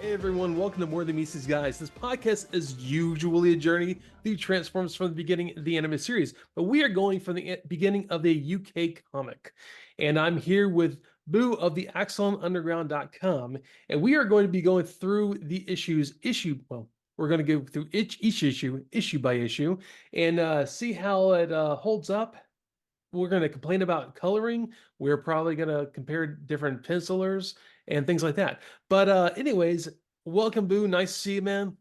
Hey everyone, welcome to Morethanmeetstheseguys. This podcast is usually a journey through Transformers from the beginning of the anime series, but we are going from the beginning of the UK comic. And I'm here with Boo of the AxonUnderground.com, and we are going to be going through the we're going to go through each issue by issue, and see how it holds up. We're going to complain about coloring. We're probably going to compare different pencilers and things like that. But anyways, welcome, Boo. Nice to see you, man.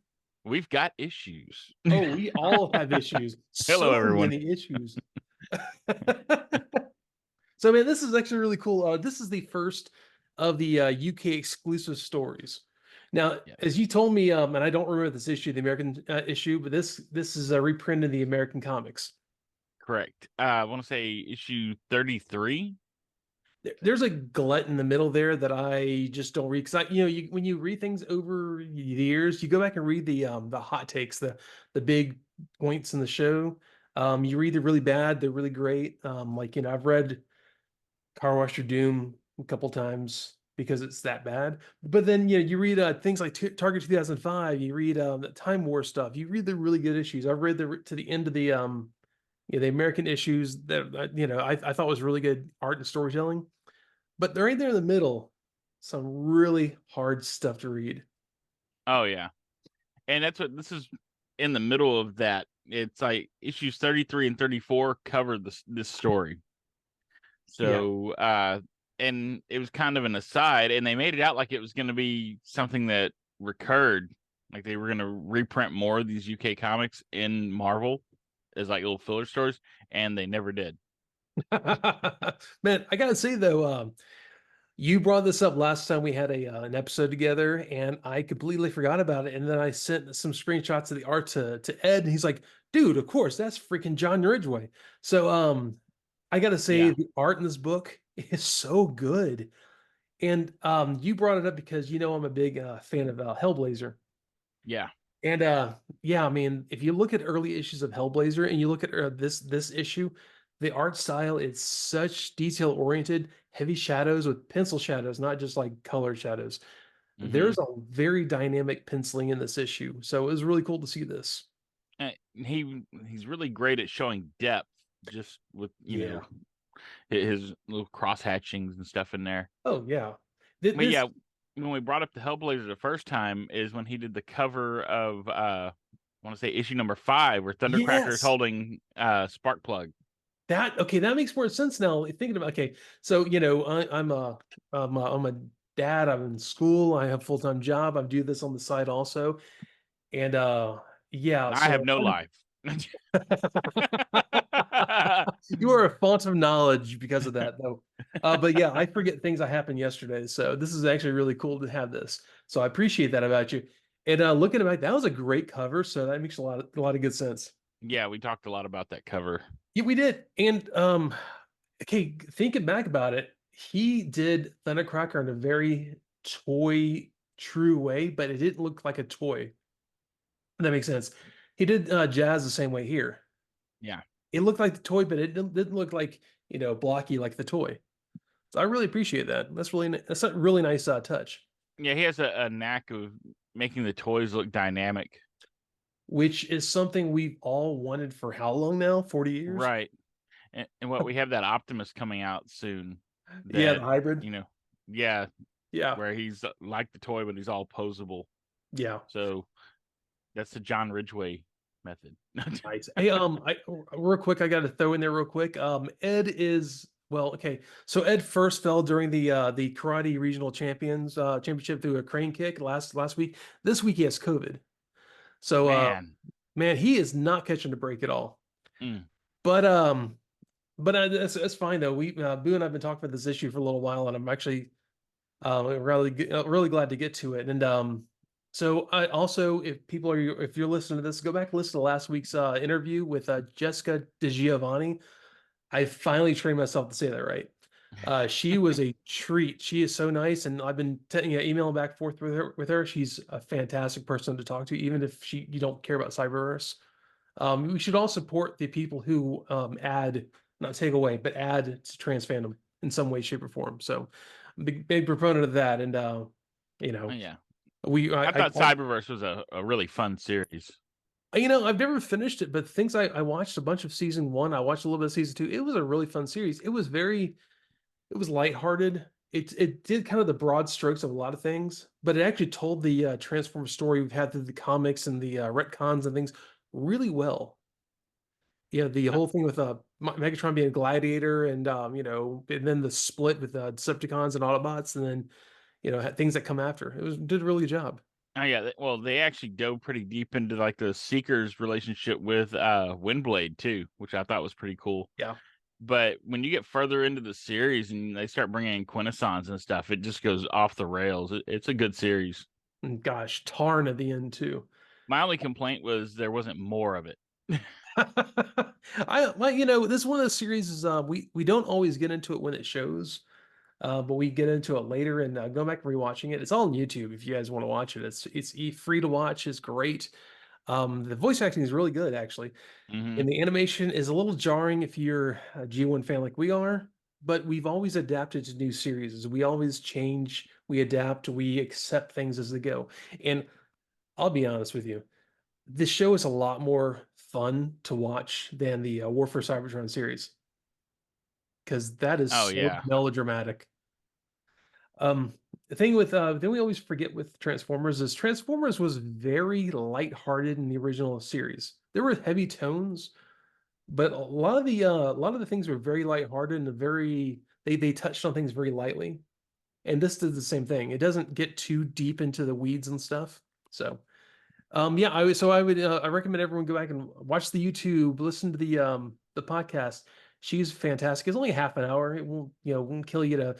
We've got issues. Oh, we all have issues. Hello, So everyone. many issues. So, man, this is actually really cool. This is the first of the UK exclusive stories. Now, as Yes, you told me, and I don't remember this issue, the American issue, but this is a reprint of the American comics. correct. I want to say issue 33. There's a glut in the middle there that I just don't read because when you read things over the years, you go back and read the hot takes, the big points in the show. You read the really bad, they're really great. I've read Car Wash Your Doom a couple times because it's that bad. But then you read things like Target 2005. You read the Time War stuff. You read the really good issues. I've read to the end of the American issues that I thought was really good art and storytelling. But right there in the middle, some really hard stuff to read. Oh, yeah. And that's what this is in the middle of that. It's like issues 33 and 34 cover this story. Yeah. So, and it was kind of an aside, and they made it out like it was going to be something that recurred. Like they were going to reprint more of these UK comics in Marvel as like little filler stories, and they never did. Man, I gotta say though, you brought this up last time we had a an episode together, and I completely forgot about it. And then I sent some screenshots of the art to Ed, and he's like, "Dude, of course, that's freaking John Ridgway." So, I gotta say, Yeah. the art in this book is so good. And you brought it up because I'm a big fan of Hellblazer. Yeah. And yeah, I mean, if you look at early issues of Hellblazer and you look at this issue, the art style is such detail oriented, heavy shadows with pencil shadows, not just like color shadows. Hmm. There's a very dynamic penciling in this issue, so it was really cool to see this. He's really great at showing depth, just with Yeah. his little cross hatchings and stuff in there. Oh yeah. But This yeah, when we brought up the Hellblazer the first time is when he did the cover of I want to say issue number 5 where Thundercracker is yes. holding Sparkplug. That okay, that makes more sense now. Thinking about okay, so I'm a dad. I'm in school. I have a full-time job. I do this on the side also, and yeah. I have So no life. you are a font of knowledge because of that, though. But yeah, I forget things that happened yesterday. So this is actually really cool to have this. So I appreciate that about you. And looking back, that was a great cover. So that makes a lot of good sense. Yeah, we talked a lot about that cover. Yeah, we did. And okay, thinking back about it, he did Thundercracker in a very toy true way, but it didn't look like a toy. That makes sense. He did Jazz the same way here. Yeah. It looked like the toy, but it didn't look like, blocky like the toy. So I really appreciate that. That's a really nice touch, Yeah, he has a knack of making the toys look dynamic. which is something we've all wanted for how long now? 40 years? Right. And what we have that Optimus coming out soon Yeah, the that, hybrid. you know, yeah, Yeah. where he's like the toy, but he's all posable. Yeah. So that's the John Ridgway method. Nice. Hey, real quick, I got to throw in there real quick. Ed is well, okay. So Ed first fell during the karate regional championship through a crane kick last week. This week he has COVID. So Man. man, he is not catching a break at all. Mm. But that's fine though. We Boo and I've been talking about this issue for a little while, and I'm actually really glad to get to it. And so I also, if you're listening to this, go back and listen to last week's interview with Jessica DiGiovanni. I finally trained myself to say that right. She was a treat. She is so nice, and I've been emailing back and forth with her. She's a fantastic person to talk to, even if you don't care about Cyberverse. We should all support the people who not take away, but add to trans fandom in some way, shape, or form. So, big proponent of that, and you Oh, know, yeah. I thought Cyberverse was a really fun series. I've never finished it, but things I watched a bunch of season one. I watched a little bit of season two. It was a really fun series. It was lighthearted. It did kind of the broad strokes of a lot of things, but it actually told the Transformers story we've had through the comics and the retcons and things really well. Yeah, the Uh, whole thing with Megatron being a gladiator, and and then the split with Decepticons and Autobots, and then things that come after. It was did a really good job. Oh yeah, well they actually dove pretty deep into like the Seeker's relationship with Windblade too, which I thought was pretty cool. Yeah. But when you get further into the series and they start bringing in Quintessons and stuff, it just goes off the rails. It's a good series. And gosh, Tarn at the end too. My only complaint was there wasn't more of it. This is one of those series is we don't always get into it when it shows, but we get into it later and go back and rewatching it. It's all on YouTube if you guys want to watch it. It's free to watch. It's great. The voice acting is really good actually, Hmm. and the animation is a little jarring if you're a G1 fan like we are. But we've always adapted to new series. We always change, we adapt, we accept things as they go. And I'll be honest with you, this show is a lot more fun to watch than the War for Cybertron series because that is Oh so yeah. melodramatic. The thing with then we always forget with Transformers is Transformers was very lighthearted in the original series. There were heavy tones, but a lot of the things were very lighthearted and very they touched on things very lightly. And this did the same thing. It doesn't get too deep into the weeds and stuff. So yeah, I would I recommend everyone go back and watch the YouTube, listen to the podcast. She's fantastic. It's only half an hour. It won't, won't kill you to,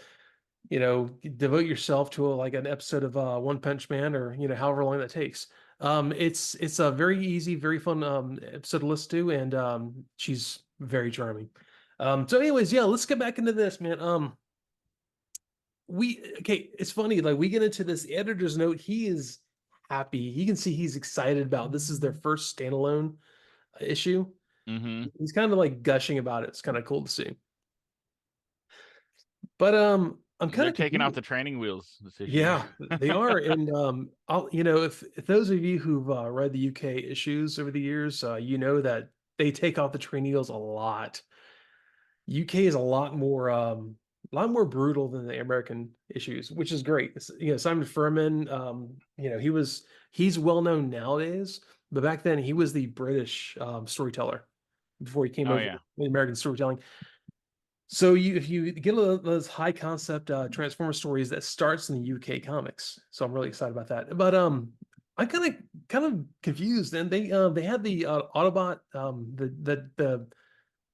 devote yourself to like an episode of One Punch Man or, however long that takes. It's a very easy, very fun episode to listen to, and she's very charming. So anyways, yeah, let's get back into this, man. It's funny, like we get into this editor's note, he is happy. You can see he's excited about this is their first standalone issue. Hmm. He's kind of like gushing about it. It's kind of cool to see. But I'm kind They're of taking off confused. the training wheels this issue. Yeah, they are. And I'll if those of you who've read the UK issues over the years, you know that they take off the training wheels a lot. UK is a lot more brutal than the American issues, which is great. Simon Furman, he's well known nowadays, but back then he was the British storyteller before he came Oh over yeah. to the American storytelling. So if you get those high concept Transformer stories, that starts in the UK comics. So I'm really excited about that. But I'm kind of confused. And they had the Autobot the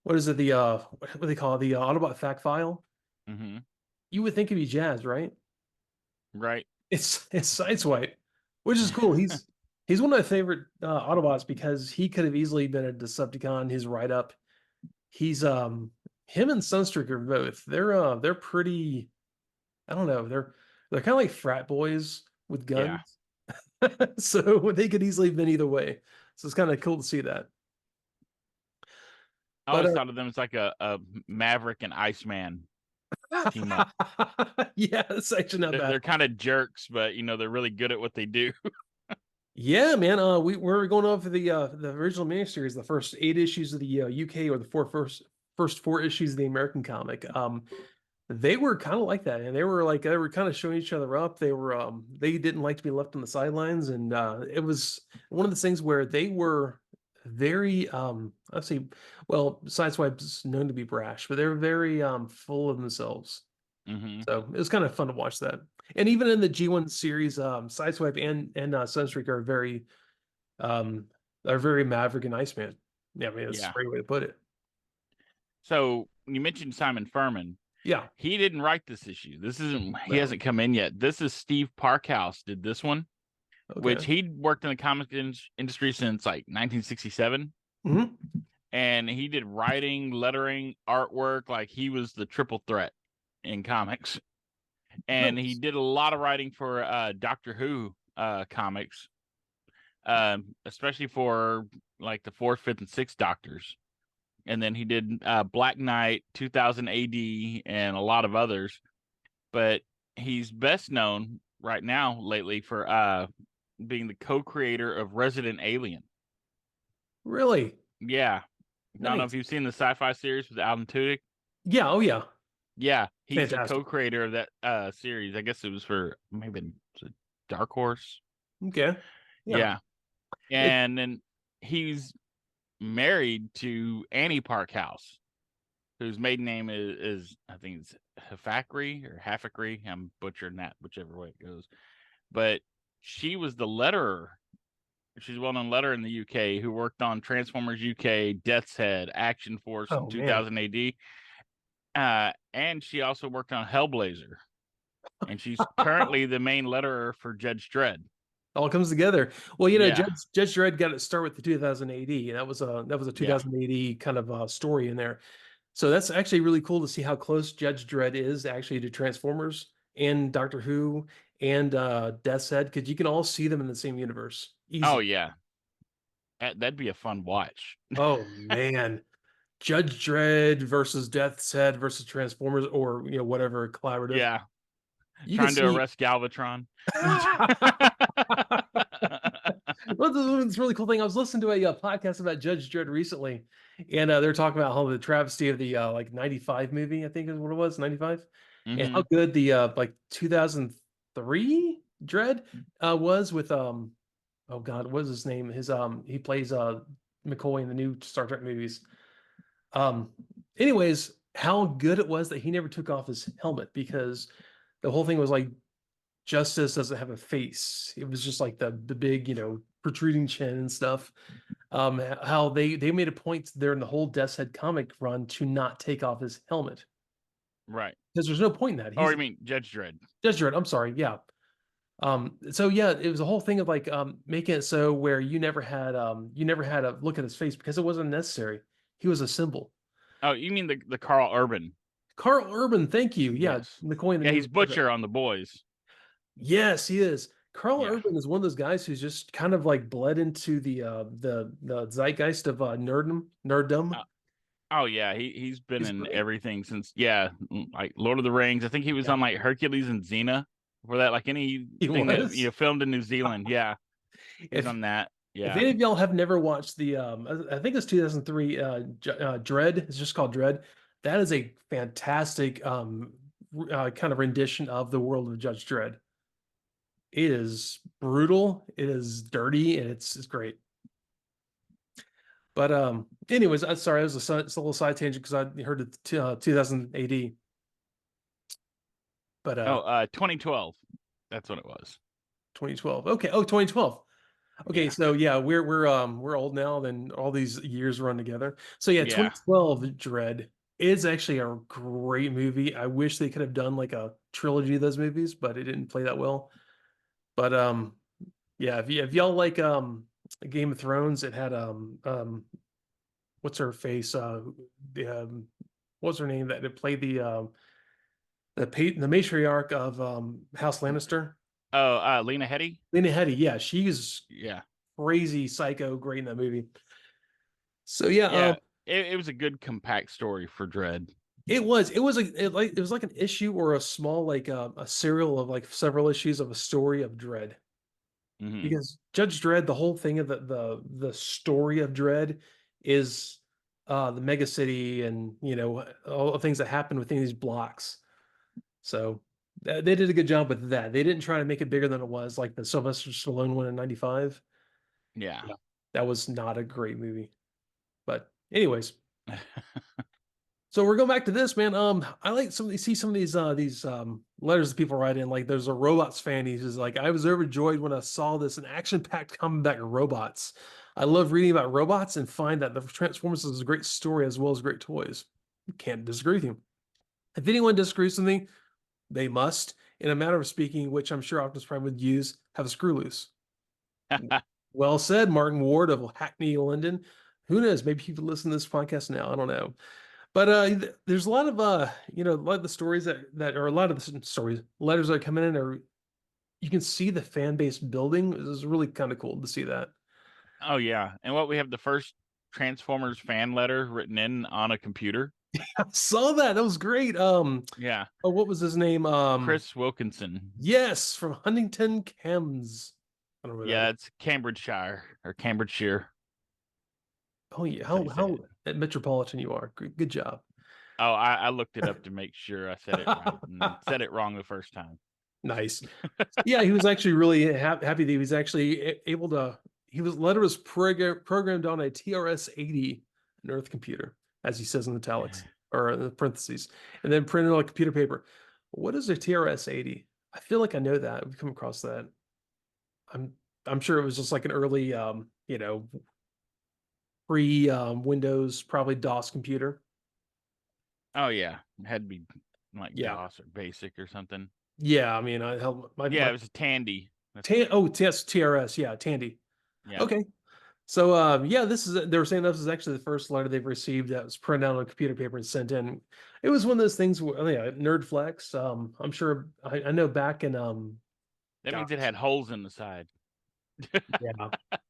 what is it, the what do they call it, the Autobot fact file. Hmm. You would think it'd be Jazz, right? Right. It's Sideswipe, which is cool. He's one of my favorite Autobots because he could have easily been a Decepticon. His write up. He's him and Sunstreaker both. They're pretty. I don't know. They're kind of like frat boys with Yeah. guns, so they could easily have been either way. So it's kind of cool to see that. I But always thought of them as like a Maverick and Iceman team up. yeah, it's actually not bad. They're kind of jerks, but they're really good at what they do. Yeah, man. We're going over the original miniseries, the first 8 issues of the UK, or the first 4 issues of the American comic. They were kind of like that, and they were kind of showing each other up. They didn't like to be left on the sidelines, and it was one of the things where they were very let's see, well, Sideswipe's known to be brash, but they were very full of themselves. Hmm. So it was kind of fun to watch that. And even in the G1 series, Sideswipe and Sunstreak um are very Maverick and Iceman. Yeah, I mean that's a Yeah. great way to put it. So you mentioned Simon Furman. Yeah. He didn't write this issue. This isn't. He Well, hasn't come in yet. This is Steve Parkhouse did this one, which okay. he'd worked in the comic industry since like 1967, Hmm. and he did writing, lettering, artwork. Like he was the triple threat in comics, and he Nice. did a lot of writing for Doctor Who comics, especially for like the fourth, fifth, and sixth Doctors. And then he did Black Knight, 2000 AD, and a lot of others. But he's best known right now lately for being the co-creator of Resident Alien. Really? Yeah. I don't know if Nice. you've seen the sci-fi series with Alan Tudyk. Yeah, oh yeah. Yeah, he's the Fantastic. co-creator of that series. I guess it was for maybe was it Dark Horse. Okay. Yeah. Yeah. It, And then he's married to Annie Parkhouse, whose maiden name is I think it's Hafakri or Hafakri. I'm butchering that, whichever way it goes. But she was the letterer. She's a well-known letterer in the UK who worked on Transformers UK, Death's Head, Action Force in oh man. 2000 AD. And she also worked on Hellblazer. And she's currently the main letterer for Judge Dredd. All comes together. Well, Yeah. Judge Dredd got its start with the 2000 AD. That was a Yeah. 2000 AD kind of story in there. So that's actually really cool to see how close Judge Dredd is actually to Transformers and Doctor Who and Death's Head, because you can all see them in the same universe. Oh, Easy. yeah. That'd be a fun watch. Oh man. Judge Dredd versus Death's Head versus Transformers, or whatever collaborative. Yeah. You can Trying to see. arrest Galvatron. Well, this really cool thing. I was listening to a podcast about Judge Dredd recently, and they're talking about how the travesty of the like '95 movie, I think is what it was, '95, and how Hmm. good the like 2003 Dredd was with oh God, what was his name? His he plays McCoy in the new Star Trek movies. Um, anyways, how good it was that he never took off his helmet, because the whole thing was like Justice doesn't have a face. It was just like the big, protruding chin and stuff. How they made a point there in the whole Death's Head comic run to not take off his helmet, Right. because there's no point in that. Or He's you mean Judge Dredd? Judge Dredd. I'm sorry. Yeah. So yeah, it was a whole thing of like making it so where you never had a look at his face because it wasn't necessary. He was a symbol. Oh, you mean the Carl Urban? Carl Urban, thank you. Yeah, Yes. McCoy in the Yeah, new he's Butcher on The Boys. Yes, he is. Carl Yeah. Urban is one of those guys who's just kind of like bled into the zeitgeist of nerddom. Uh, oh yeah, he's been He's in great. everything since like Lord of the Rings. I think he was Yeah, on like Hercules and Xena for that. Like he anything that was. filmed in New Zealand. Yeah, he's If on that. if Yeah. any of y'all have never watched the I think it's 2003 Dread. It's just called Dread. That is a fantastic kind of rendition of the world of Judge Dredd. It is brutal, it is dirty, and it's great. But anyways, I'm sorry, it was it's a little side tangent because I heard it 2000 AD. But Oh, 2012. That's what it was. 2012. Okay. Oh, 2012. Okay, Yeah. so yeah, we're old now, then all these years run together. So yeah, Yeah. 2012 Dread is actually a great movie. I wish they could have done like a trilogy of those movies, but it didn't play that well. But yeah, if y'all like Game of Thrones, it had what's her face? The what's her name that played the matriarch of House Lannister? Oh, Lena Headey. Lena Headey. Yeah, she's Yeah. crazy psycho great in that movie. So yeah, Yeah. It was a good compact story for Dread. it was like an issue or a small like a serial of like several issues of a story of Dread. Hmm. Because Judge Dredd, the whole thing of the story of Dredd is the mega city and all the things that happen within these blocks. So they did a good job with that. They didn't try to make it bigger than it was, like the Sylvester Stallone one in '95. Yeah. Yeah, that was not a great movie. But anyways, so we're going back to this, man. I like some of these letters that people write in. Like there's a robots fan. He's just like, I was overjoyed when I saw this, an action-packed comeback of robots. I love reading about robots and find that the Transformers is a great story as well as great toys. Can't disagree with you. If anyone disagrees with me, they must, in a matter of speaking, which I'm sure Optimus Prime would use, have a screw loose. Well said, Martin Ward of Hackney, London. Who knows? Maybe people listen to this podcast now. I don't know. But there's a lot of a lot of the stories that or a lot of the stories, letters that come in, or you can see the fan base building. This is really kind of cool to see that. Oh yeah. And what we have the first Transformers fan letter written in on a computer. I saw that. That was great. Yeah, Oh, what was his name? Chris Wilkinson. Yes, from Huntington Chems. I don't know where that Yeah, is. it's Cambridgeshire or Cambridgeshire. Oh yeah, That's how you say how it. metropolitan you are. Good job. Oh, I looked it up to make sure I said it right and said it wrong the first time. Nice. Yeah, he was actually really happy that he was actually able to. He was letter was programmed on a TRS-80 Earth computer, as he says in the italics or in the parentheses, and then printed on a computer paper. What is a TRS-80? I feel like I know that. We've come across that. I'm I'm sure it was just like an early, pre Windows, probably DOS computer. Oh yeah, it had to be like Yeah, DOS or BASIC or something. yeah. I mean, I held Yeah, my it was a Tandy. That's tan. Oh, yes, TRS. Yeah, Tandy. yeah. Okay. So, yeah, this is, they were saying this is actually the first letter they've received that was printed out on computer paper and sent in. It was one of those things where, oh, yeah, nerd flex. I'm sure I know back in, That God, means it had holes in the side. yeah,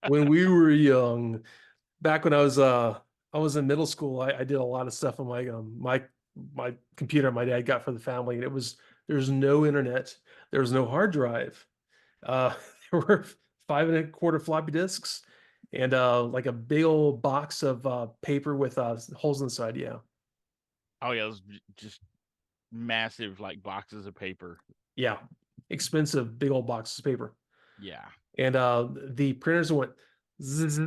when we were young, back when I was in middle school, I did a lot of stuff on my computer my dad got for the family, and there's no internet, there was no hard drive. Uh, there were 5 1/4 floppy disks and like a big old box of paper with holes inside. Yeah, Oh yeah, those just massive like boxes of paper. yeah, expensive big old boxes of paper. Yeah. And the printers went zzz,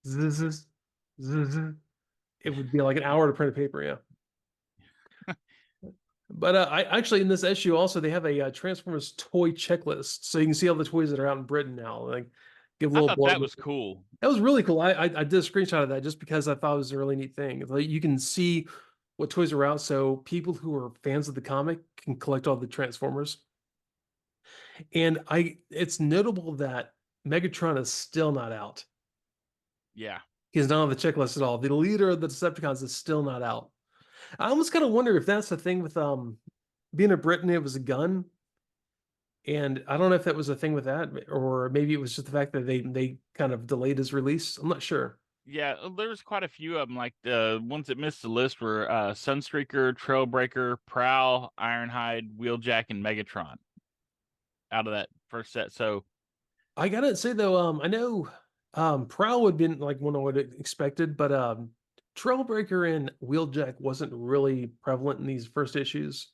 zzz, zzz. It would be like an hour to print a paper. Yeah. But I actually in this issue also they have a Transformers toy checklist, so you can see all the toys that are out in Britain now. Like, give a I little thought that blurb. was cool. That was really cool. I did a screenshot of that just because I thought it was a really neat thing. Like, you can see what toys are out, so people who are fans of the comic can collect all the Transformers. And it's notable that Megatron is still not out. Yeah. He's not on the checklist at all. The leader of the Decepticons is still not out. I almost kind of wonder if that's the thing with being a Briton, it was a gun. And I don't know if that was a thing with that, or maybe it was just the fact that they kind of delayed his release. I'm not sure. Yeah, there was quite a few of them. Like the ones that missed the list were Sunstreaker, Trailbreaker, Prowl, Ironhide, Wheeljack, and Megatron out of that first set. So I gotta say though, I know Prowl would have been like one I would have expected, but Trailbreaker and Wheeljack wasn't really prevalent in these first issues.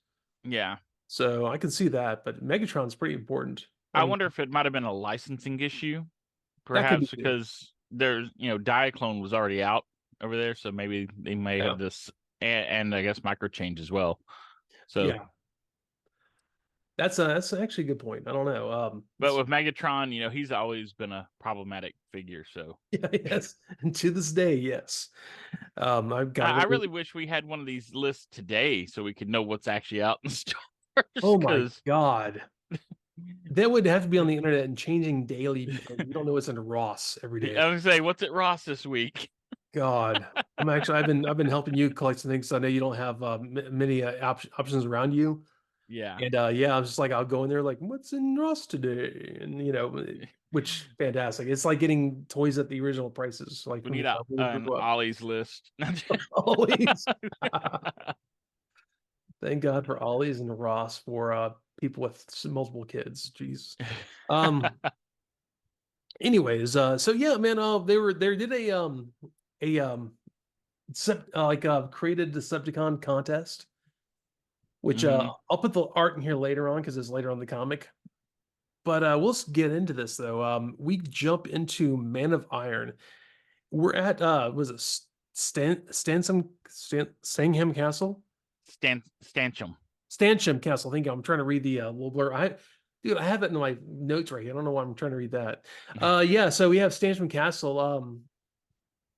yeah, So I can see that, but Megatron's pretty important. I I mean, wonder if it might have been a licensing issue, that could be perhaps too. because there's Diaclone was already out over there, so maybe they may Yeah. have this, and I guess micro change as well. So, Yeah. That's actually a good point. I don't know. but with Megatron, he's always been a problematic figure. So Yeah, yes. And to this day, yes. I've got I it. really wish we had one of these lists today so we could know what's actually out in stores. Oh my Because God. That would have to be on the internet and changing daily because you don't know what's in Ross every day. I was gonna say, what's at Ross this week? God, I've been helping you collect some things. So I know you don't have many options around you, Yeah, and yeah, I was just like, I'll go in there like, what's in Ross today, and which fantastic. It's like getting toys at the original prices, like we when need we an grew up. Ollie's list. Always, thank God for Ollie's and Ross for people with multiple kids. Jeez. Um. Anyways, so yeah, man, they did a created Decepticon contest, which Hmm. I'll put the art in here later on because it's later on in the comic. But we'll get into this though. We jump into Man of Iron. We're at was it Stangham Castle? Stanchum. Stancham Castle. I think I'm trying to read the little blur. Dude, I have it in my notes right here. I don't know why I'm trying to read that. Yeah, so we have Stancham Castle.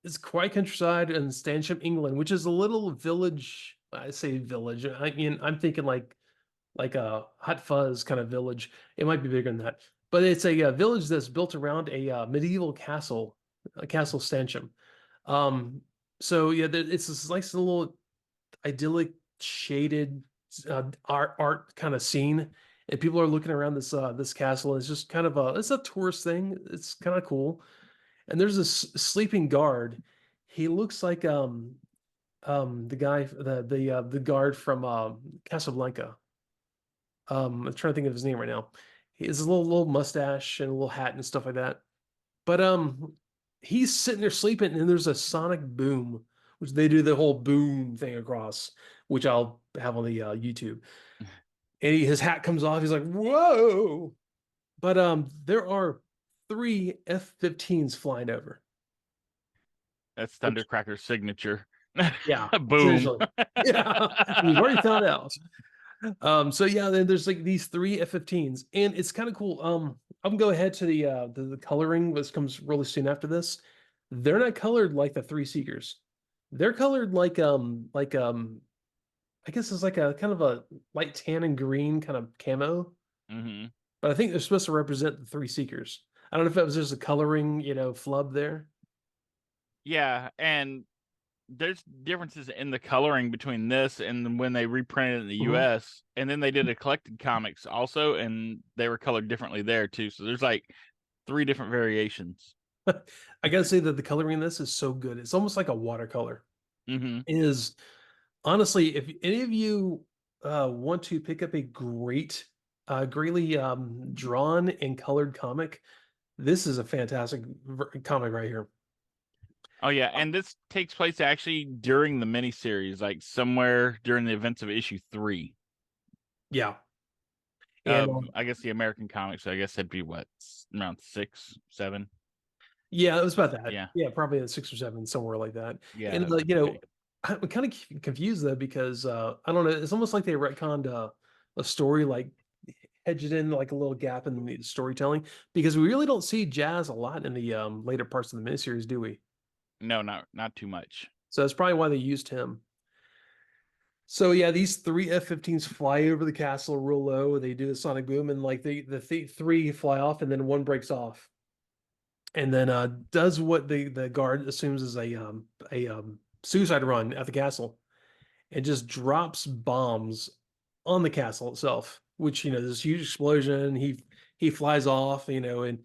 It's quite countryside in Stancham, England, which is a little village. I say village. I mean, I'm thinking like a Hot Fuzz kind of village. It might be bigger than that, but it's a, village that's built around a medieval castle, Castle Stancham. Um, so yeah, it's this nice little idyllic, shaded art kind of scene, and people are looking around this castle. And it's just kind of it's a tourist thing. It's kind of cool. And there's this sleeping guard. He looks like the guy, the guard from Casablanca. I'm trying to think of his name right now. He has a little mustache and a little hat and stuff like that. But he's sitting there sleeping, and there's a sonic boom, which they do the whole boom thing across, which I'll have on the YouTube. And his hat comes off. He's like, "Whoa!" But there are three F-15s flying over. That's Which, Thundercracker's signature. yeah, Boom. essentially, yeah, we've already found out. So yeah, then there's like these three F-15s, and it's kind of cool. I'm gonna go ahead to the coloring, which comes really soon after this. They're not colored like the three Seekers. They're colored like I guess it's like a kind of a light tan and green kind of camo. Hmm. But I think they're supposed to represent the three Seekers. I don't know if that was just a coloring, flub there. Yeah, and there's differences in the coloring between this and when they reprinted it in the Mhm. US. And then they did a collected comics also, and they were colored differently there too. So there's like three different variations. I gotta say that the coloring in this is so good. It's almost like a watercolor. Hmm. It is honestly, if any of you want to pick up a greatly drawn and colored comic, this is a fantastic comic right here. Oh yeah, and this takes place actually during the miniseries, like somewhere during the events of issue 3 Yeah, and of, I guess, the American comics. So I guess that'd be what, around 6, 7. yeah, it was about that. Yeah, Yeah, probably at 6 or 7, somewhere like that. And yeah. Okay. I'm kind of confused though because I don't know. It's almost like they retconned a story, like hedged it in like a little gap in the storytelling because we really don't see Jazz a lot in the later parts of the miniseries, do we? No, not too much. So that's probably why they used him. So yeah, these three F-15s fly over the castle real low. They do the sonic boom, and like the three fly off, and then one breaks off, and then does what the guard assumes is a suicide run at the castle, and just drops bombs on the castle itself. Which this huge explosion. He flies off, and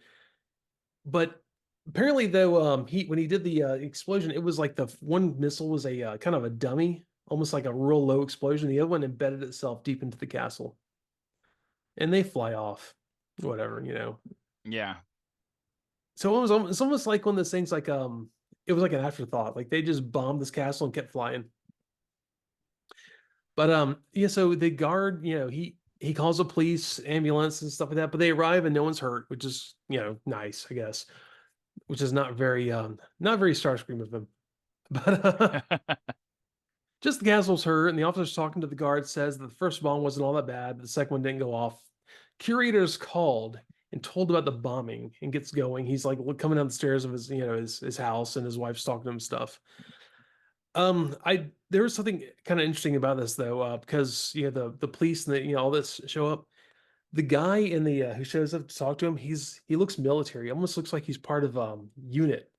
but apparently though he when he did the explosion, it was like the one missile was a kind of a dummy, almost like a real low explosion. The other one embedded itself deep into the castle, and they fly off, whatever. Yeah. So it's almost like one of those things like it was like an afterthought, like they just bombed this castle and kept flying. But yeah, so the guard, he calls the police, ambulance, and stuff like that, but they arrive and no one's hurt, which is nice, I guess, which is not very Starscream of him. But just the castle's hurt, and the officer's talking to the guard, says that the first bomb wasn't all that bad, but the second one didn't go off. Curator's called and told about the bombing and gets going. He's like coming down the stairs of his house, and his wife's talking to him stuff. I There was something kind of interesting about this though, because the police and all this show up. The guy in the who shows up to talk to him, he looks military. Almost looks like he's part of unit.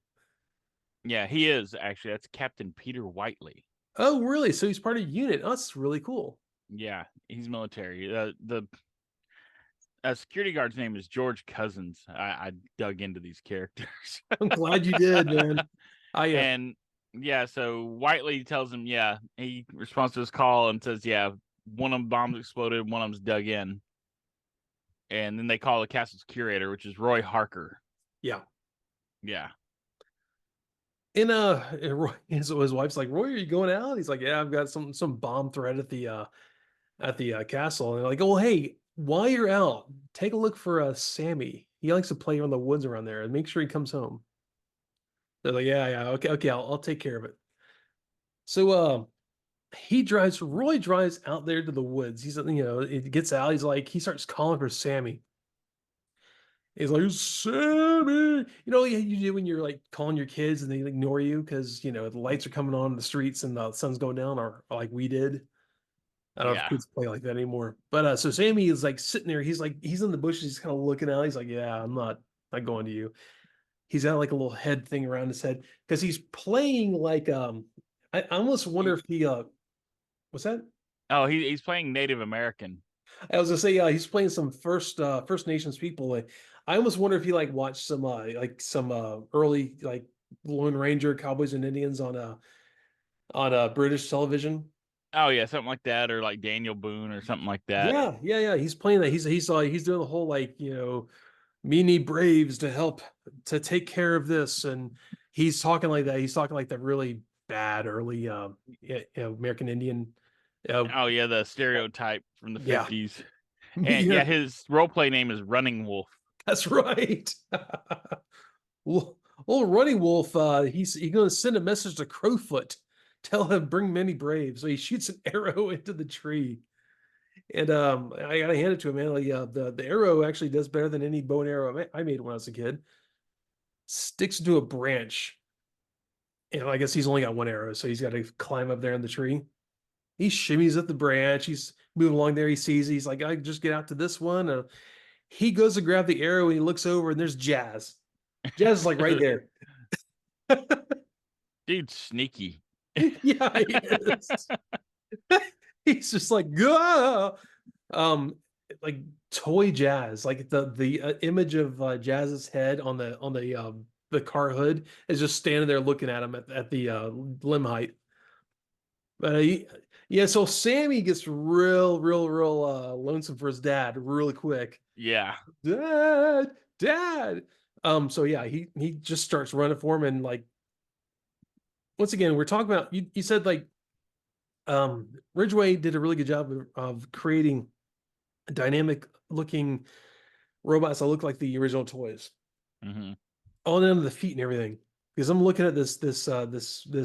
Yeah, he is actually. That's Captain Peter Whiteley. Oh, really? So he's part of unit. Oh, that's really cool. Yeah, he's military. The security guard's name is George Cousins. I dug into these characters. I'm glad you did, man. I And yeah, so Whiteley tells him, yeah, he responds to his call and says, yeah, one of them bombs exploded, one of them's dug in. And then they call the castle's curator, which is Roy Harker. Yeah. Yeah. And his wife's like, Roy, are you going out? He's like, yeah, I've got some bomb threat at the castle. And they're like, oh, well, hey, while you're out, take a look for Sammy. He likes to play around the woods around there and make sure he comes home. They're like, yeah, yeah, okay, okay, I'll take care of it. So Roy drives out there to the woods. It gets out, he starts calling for Sammy. He's like, Sammy, you do when you're like calling your kids and they ignore you because the lights are coming on in the streets and the sun's going down, or like we did. I don't know if Yeah. kids play like that anymore. But so Sammy is like sitting there. He's in the bushes. He's kind of looking out. He's like, yeah, I'm not going to you. He's got like a little head thing around his head because he's playing like I almost wonder if he what's that? Oh, he's playing Native American. I was gonna say he's playing some First Nations people. I almost wonder if he like watched some early like Lone Ranger Cowboys and Indians on on British television. Oh yeah, something like that, or like Daniel Boone or something like that. Yeah. He's playing that. He's doing the whole like me need Braves to help to take care of this, and he's talking like that. He's talking like that really bad early American Indian. Uh, Oh yeah, the stereotype from the yeah, 50s. And yeah, yeah, his role play name is Running Wolf. that's right. Well, old Running Wolf, he's going to send a message to Crowfoot, tell him bring many braves. So he shoots an arrow into the tree, and I gotta hand it to him, man. Like, the arrow actually does better than any bow and arrow I made when I was a kid. Sticks into a branch, and I guess he's only got one arrow, so he's got to climb up there in the tree. He shimmies at the branch. He's moving along there. He sees. He's like, I just get out to this one. He goes to grab the arrow, and he looks over, and there's Jazz. Jazz is like right there. Dude's sneaky. Yeah, he is. He's just like, ah, um, like toy Jazz, like the image of Jazz's head on the car hood is just standing there looking at him at the limb height. Yeah, so Sammy gets real lonesome for his dad really quick. Yeah. Dad. So yeah, he just starts running for him, and like once again, we're talking about you said like Ridgway did a really good job of creating dynamic looking robots that look like the original toys, Hmm. all down to the feet and everything. Because I'm looking at this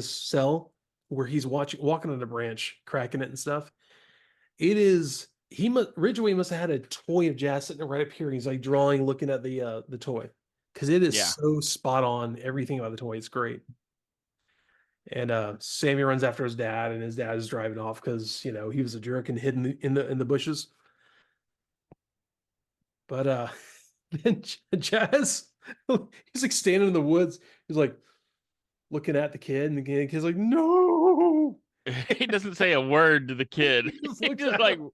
cell where he's walking on a branch, cracking it and stuff. It is Ridgway must have had a toy of Jazz sitting right up here. He's like drawing, looking at the toy because it is Yeah. so spot on. Everything about the toy is great. And Sammy runs after his dad, and his dad is driving off because he was a jerk and hidden in the bushes. But then Jazz, he's like standing in the woods. He's like looking at the kid, and the kid's like, "No!" He doesn't say a word to the kid. He just He looks just at like him.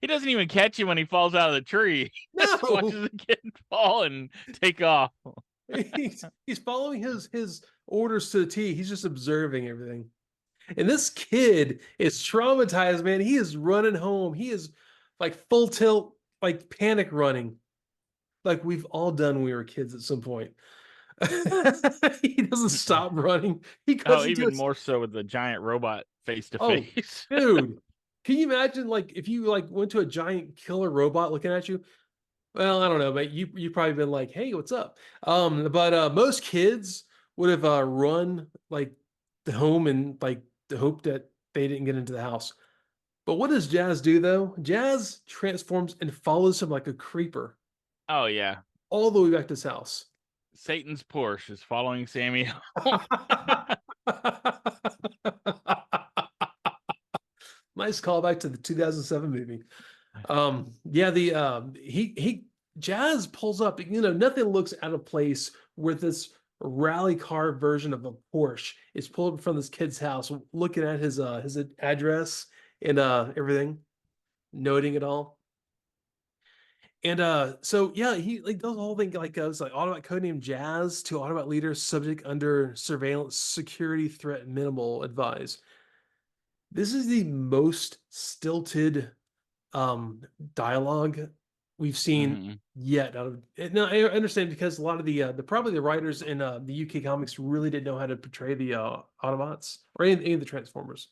he doesn't even catch him when he falls out of the tree. He just No, watches the kid fall and take off. he's following his orders to the T. He's just observing everything. And this kid is traumatized, man. He is running home. He is like full tilt, like panic running, like we've all done when we were kids at some point. He doesn't stop running. He Oh, goes into even it. more so with the giant robot face to Oh, face. dude. Can you imagine like if you like went to a giant killer robot looking at you? Well, I don't know, but you probably been like, "Hey, what's up?" But most kids would have run like the home and like the hope that they didn't get into the house. But what does Jazz do though? Jazz transforms and follows him like a creeper Oh yeah. all the way back to his house. Satan's Porsche is following Sammy. Nice callback to the 2007 movie. Yeah, the he Jazz pulls up. Nothing looks out of place with this rally car version of a Porsche. Is pulled from this kid's house, looking at his address and everything, noting it all. And so yeah, he like does the whole thing like it's like Autobot codename Jazz to Autobot leader subject under surveillance security threat minimal advise. This is the most stilted dialogue we've seen Hmm. yet out of no, I understand because a lot of the probably the writers in the UK comics really didn't know how to portray the Autobots or any of the Transformers.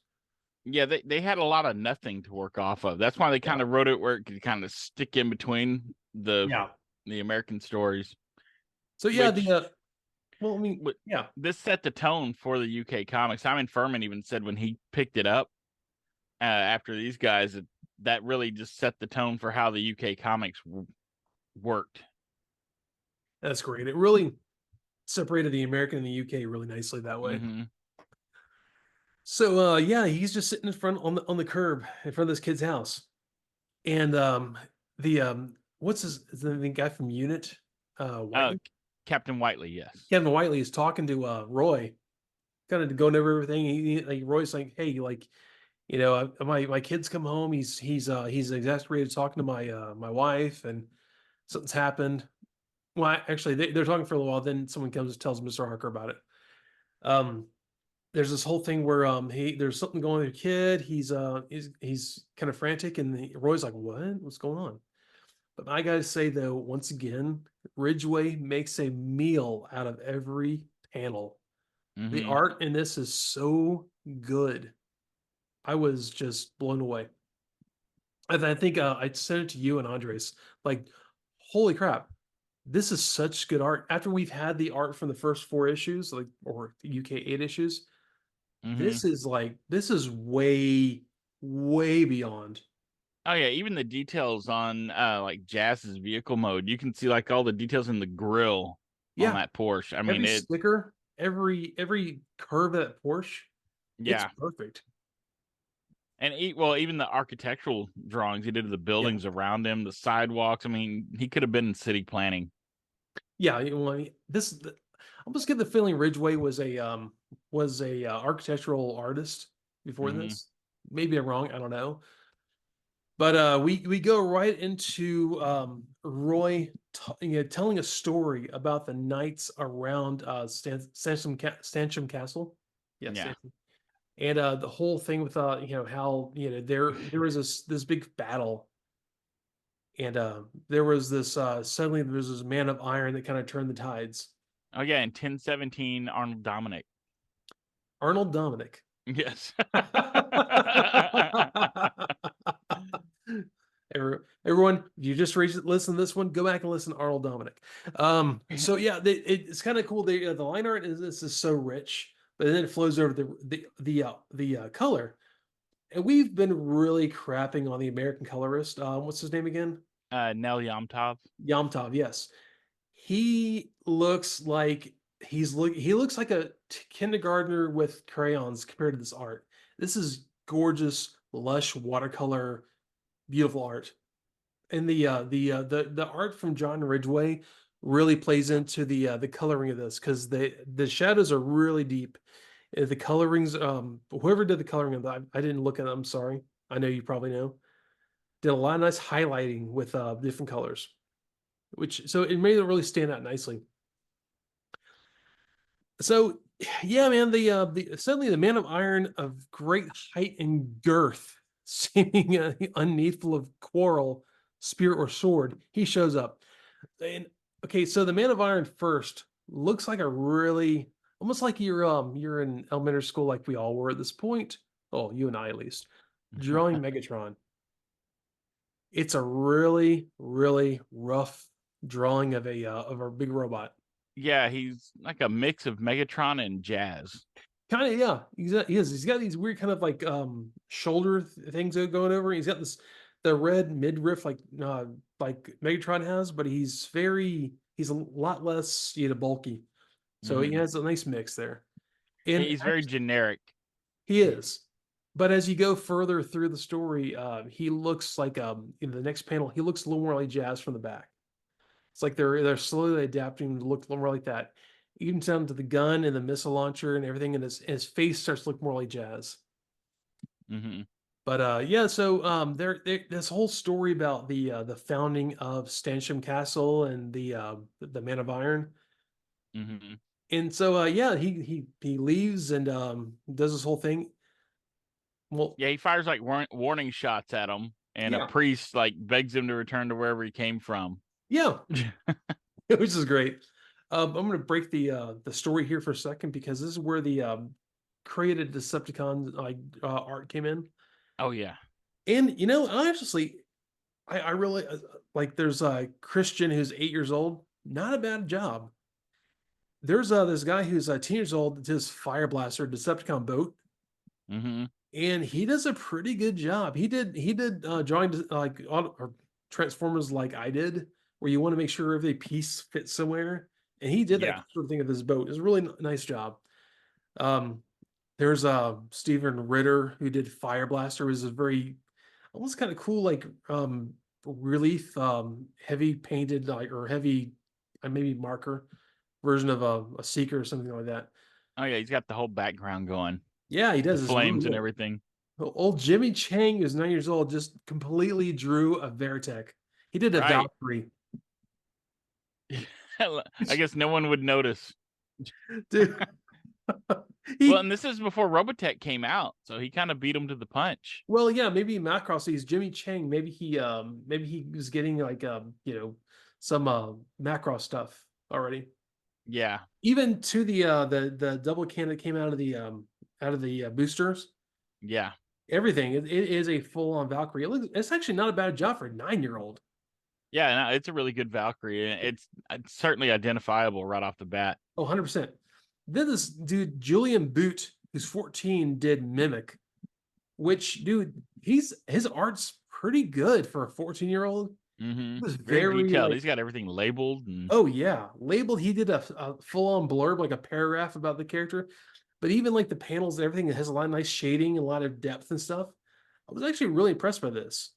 Yeah, they had a lot of nothing to work off of. That's why they Yeah. kind of wrote it where it could kind of stick in between Yeah. the American stories, So yeah, the which well, I mean, w- yeah. this set the tone for the UK comics. Simon Furman even said when he picked it up after these guys that really just set the tone for how the UK comics worked. That's great. It really separated the American and the UK really nicely that way. Hmm. So yeah, he's just sitting in front on the curb in front of this kid's house. And the what's is the guy from Unit? Uh, Whiteley? Captain Whiteley, yes. Kevin Whiteley is talking to Roy, kind of going over everything. Like Roy's like, hey, like, my kids come home. He's exasperated talking to my wife, and something's happened. Well, actually, they're talking for a little while. Then someone comes and tells Mr. Harker about it. Um, there's this whole thing where there's something going on with the kid. He's kind of frantic, and Roy's like, "What? What's going on?" But I gotta say though, once again, Ridgway makes a meal out of every panel. The Hmm. art in this is so good. I was just blown away. And I think I sent it to you and Andres. Like, holy crap, this is such good art. After we've had the art from the first four issues, like or the UK 8 issues, Hmm. this is way, way beyond. Oh yeah, even the details on like Jazz's vehicle mode, you can see like all the details in the grill on Yeah, that Porsche. I mean, every it, sticker, every curve of that Porsche, it's yeah. perfect. And well, even the architectural drawings he did of the Yeah. buildings around him, the sidewalks. I mean, he could have been in city planning. Yeah, I mean, I almost get the feeling Ridgway was a architectural artist before Hmm. this. Maybe I'm wrong, I don't know. But we go right into Roy telling a story about the knights around Stancham Castle. Yes, Yeah. Stancham. And the whole thing with how there was this big battle, and there was this suddenly there was this man of iron that kind of turned the tides. Oh yeah, in 1017, Arnold Dominic. Arnold Dominic. Yes. Everyone, if you just listen to this one, go back and listen to Arnold Dominic. So yeah, it's kind of cool. The line art is this is so rich, but then it flows over the color. And we've been really crapping on the American colorist. What's his name again? Nell Yomtov. Yamtov. Yes, he looks like he looks like a kindergartner with crayons compared to this art. This is gorgeous, lush watercolor, beautiful art. And the art from John Ridgway really plays into the coloring of this because the shadows are really deep. The colorings, whoever did the coloring of that, I didn't look at them. I'm sorry. I know you probably know. Did a lot of nice highlighting with different colors, which so it made it really stand out nicely. So yeah, man, the suddenly the man of iron of great height and girth, seeming unneedful of quarrel, spear or sword, he shows up. And okay, so the man of iron first looks like a really almost like you're in elementary school like we all were at this point. Oh, you and I at least. Drawing Megatron. It's a really, really rough drawing of a big robot. Yeah, he's like a mix of Megatron and Jazz. Kind of, yeah. He is. He's got these weird kind of like shoulder things going over. He's got this the red midriff like Megatron has, but he's a lot less bulky. So he Hmm. has a nice mix there. And He's very generic. he is. But as you go further through the story, he looks like in the next panel, he looks a little more like Jazz from the back. It's like they're slowly adapting to look more like that. Even down to the gun and the missile launcher and everything, and his face starts to look more like Jazz. Hmm. But yeah, so there this whole story about the founding of Stancham Castle and the Man of Iron. Hmm. And so yeah, he leaves and does this whole thing. Well, Yeah, he fires like warning shots at him, and a yeah, priest like begs him to return to wherever he came from. yeah, which is great. I'm going to break the story here for a second because this is where the created Decepticon like art came in. Oh yeah. And honestly, I really like. There's a Christian who's 8 years old. Not a bad job. There's this guy who's 10 years old that does Fire Blaster Decepticon boat, Hmm. and he does a pretty good job. He did drawing like or Transformers like I did, where you want to make sure every piece fits somewhere, and he did that Yeah. sort of thing with his boat. It was a really nice job. Um, there's Stephen Ritter who did Fire Blaster. It was a very almost kind of cool like relief heavy painted like or heavy maybe marker version of a seeker or something like that. Oh yeah, he's got the whole background going, Yeah, he the does. It's really flames and good. everything. Old Jimmy Chang, who's 9 years old, just completely drew a Veritech. He did a Right. Valkyrie. I guess no one would notice. Dude. Well, He and this is before Robotech came out, so he kind of beat him to the punch. well, yeah, maybe Macross he's Jimmy Chang. Maybe he was getting like some Macross stuff already. Yeah, Even to the double can that came out of the boosters, yeah, everything it is a full on Valkyrie. It's actually not a bad job for a 9 year old. yeah. No, it's a really good Valkyrie, and it's certainly identifiable right off the bat. Oh, 100%. Then this dude Julian Boot, who's 14, did Mimic, which dude, his art's pretty good for a 14-year-old. It was Very very detailed. like, He's got everything labeled, and oh yeah, labeled. He did a full on blurb, like a paragraph about the character. But even like the panels and everything, it has a lot of nice shading, a lot of depth and stuff. I was actually really impressed by this.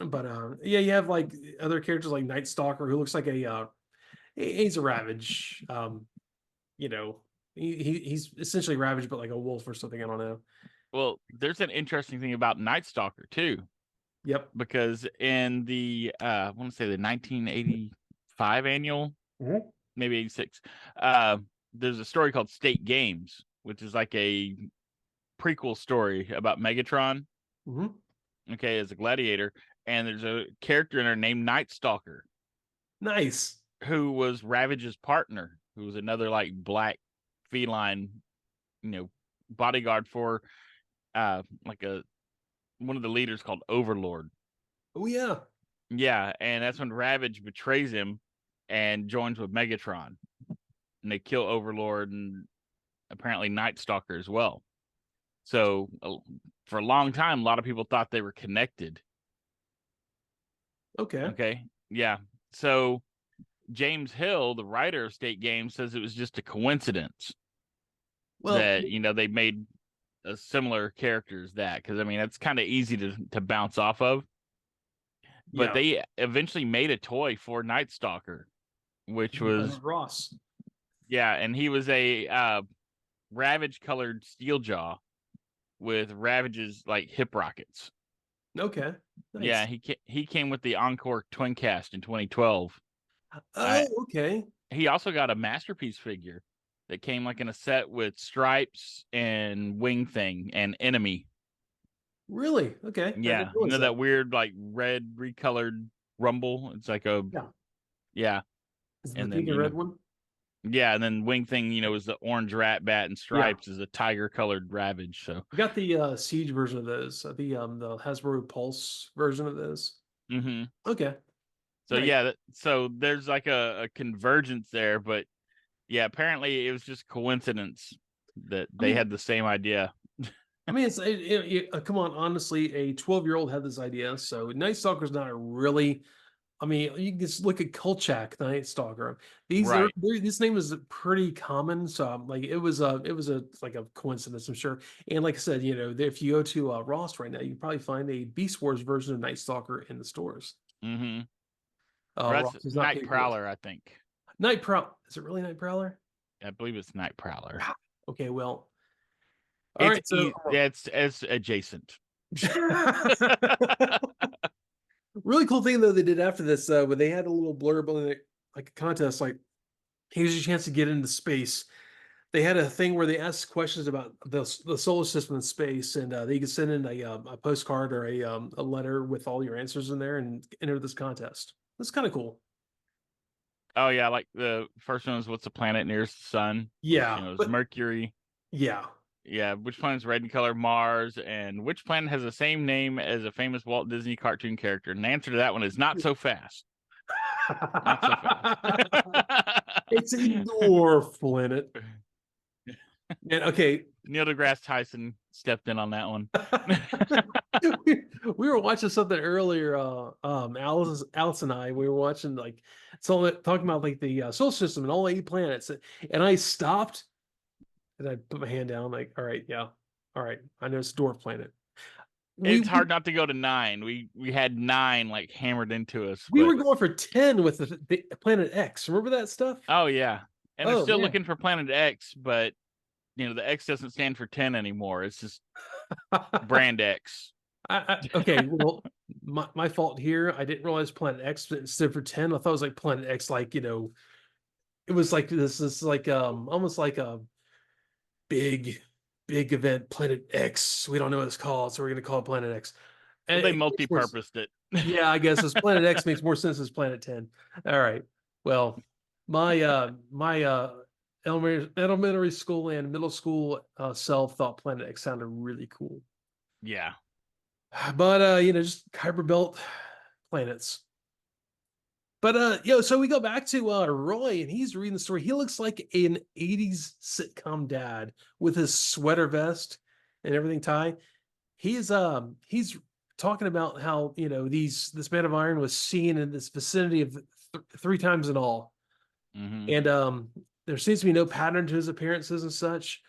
But yeah, you have like other characters like Night Stalker, who looks like he's a Ravage. You know, he's essentially Ravage, but like a wolf or something. I don't know. well, there's an interesting thing about Night Stalker too, Yep. because in the I want to say the 1985 annual, Mhm. maybe 86, there's a story called State Games, which is like a prequel story about Megatron, Mhm. okay, as a gladiator, and there's a character in there named Night Stalker Nice. who was Ravage's partner, who was another like black feline, you know, bodyguard for like a one of the leaders called Overlord. Oh yeah. Yeah, and that's when Ravage betrays him and joins with Megatron, and they kill Overlord and apparently Night Stalker as well. So for a long time, a lot of people thought they were connected. Okay. Okay, yeah. So James Hill, the writer of State Games, says it was just a coincidence Well, that they made a similar character as that, because I mean that's kind of easy to bounce off of. But yeah. they eventually made a toy for Night Stalker, which was Ross. yeah, and he was a Ravage colored steel jaw with Ravage's like hip rockets. Okay. Yeah, Nice. he came with the Encore Twin Cast in 2012. Oh, okay. He also got a masterpiece figure that came like in a set with Stripes and Wing Thing and Enemy. Really? Okay. I didn't Yeah, realize that. that weird like red recolored Rumble. It's like a Yeah. yeah, Is it the and pink then and red one? yeah, and then Wing Thing is the orange Rat Bat, and Yeah. Stripes is a tiger colored Ravage. So I got the Siege version of those. The Hasbro Pulse version of those. mm-hmm. Okay. So Nice. yeah, so there's like a convergence there, but yeah, apparently it was just coincidence that I they mean, had the same idea. come on, honestly, a 12-year-old had this idea. So Night Stalker's not a really, I mean, you can just look at Kolchak, the Night Stalker. Right. This name is pretty common. So like it was a like a coincidence, I'm sure. And like I said, if you go to Ross right now, you probably find a Beast Wars version of Night Stalker in the stores. Mm-hmm. Or that's Ross is not Night paying for it. Prowler, I think. Night Prowler. Is it really Night Prowler? I believe it's Night Prowler. Okay, well, all right. So It's adjacent. really cool thing though they did after this, where they had a little blurb on it, like a contest, like here's your chance to get into space. They had a thing where they asked questions about the solar system and space, and they could send in a postcard or a letter with all your answers in there and enter this contest. That's kind of cool. Oh yeah, like the first one was what's the planet nearest the sun, which Yeah, is but Mercury. yeah. Yeah, which planet's red in color? Mars. And which planet has the same name as a famous Walt Disney cartoon character? And the answer to that one is not so fast. Not so fast. It's a dwarf planet. And okay, Neil deGrasse Tyson stepped in on that one. we were watching something earlier. Alice and I, we were watching like talking about like the solar system and all 8 planets, and I stopped and I put my hand down, like, all right, yeah, all right, I know it's a dwarf planet. We It's hard not to go to 9. We had 9 like hammered into us, we but were going for 10 with the planet X. Remember that stuff? oh yeah. And they're Oh still man. looking for Planet X, but the X doesn't stand for 10 anymore. It's just brand X. Okay, well, my fault here. I didn't realize Planet X stood for 10. I thought it was like Planet X, like, it was like this is like almost like a big, big event, Planet X. We don't know what it's called, so we're gonna call it Planet X. Well, And they it makes more multi-purposed it. yeah, I guess this Planet X makes more sense as Planet 10. All right. Well, my elementary school and middle school self thought Planet X sounded really cool. Yeah. But just Kuiper Belt planets. But so we go back to Roy and he's reading the story. He looks like an 80s sitcom dad with his sweater vest and everything tie. He's talking about how, this man of iron was seen in this vicinity of three times in all. Hmm. And there seems to be no pattern to his appearances and such.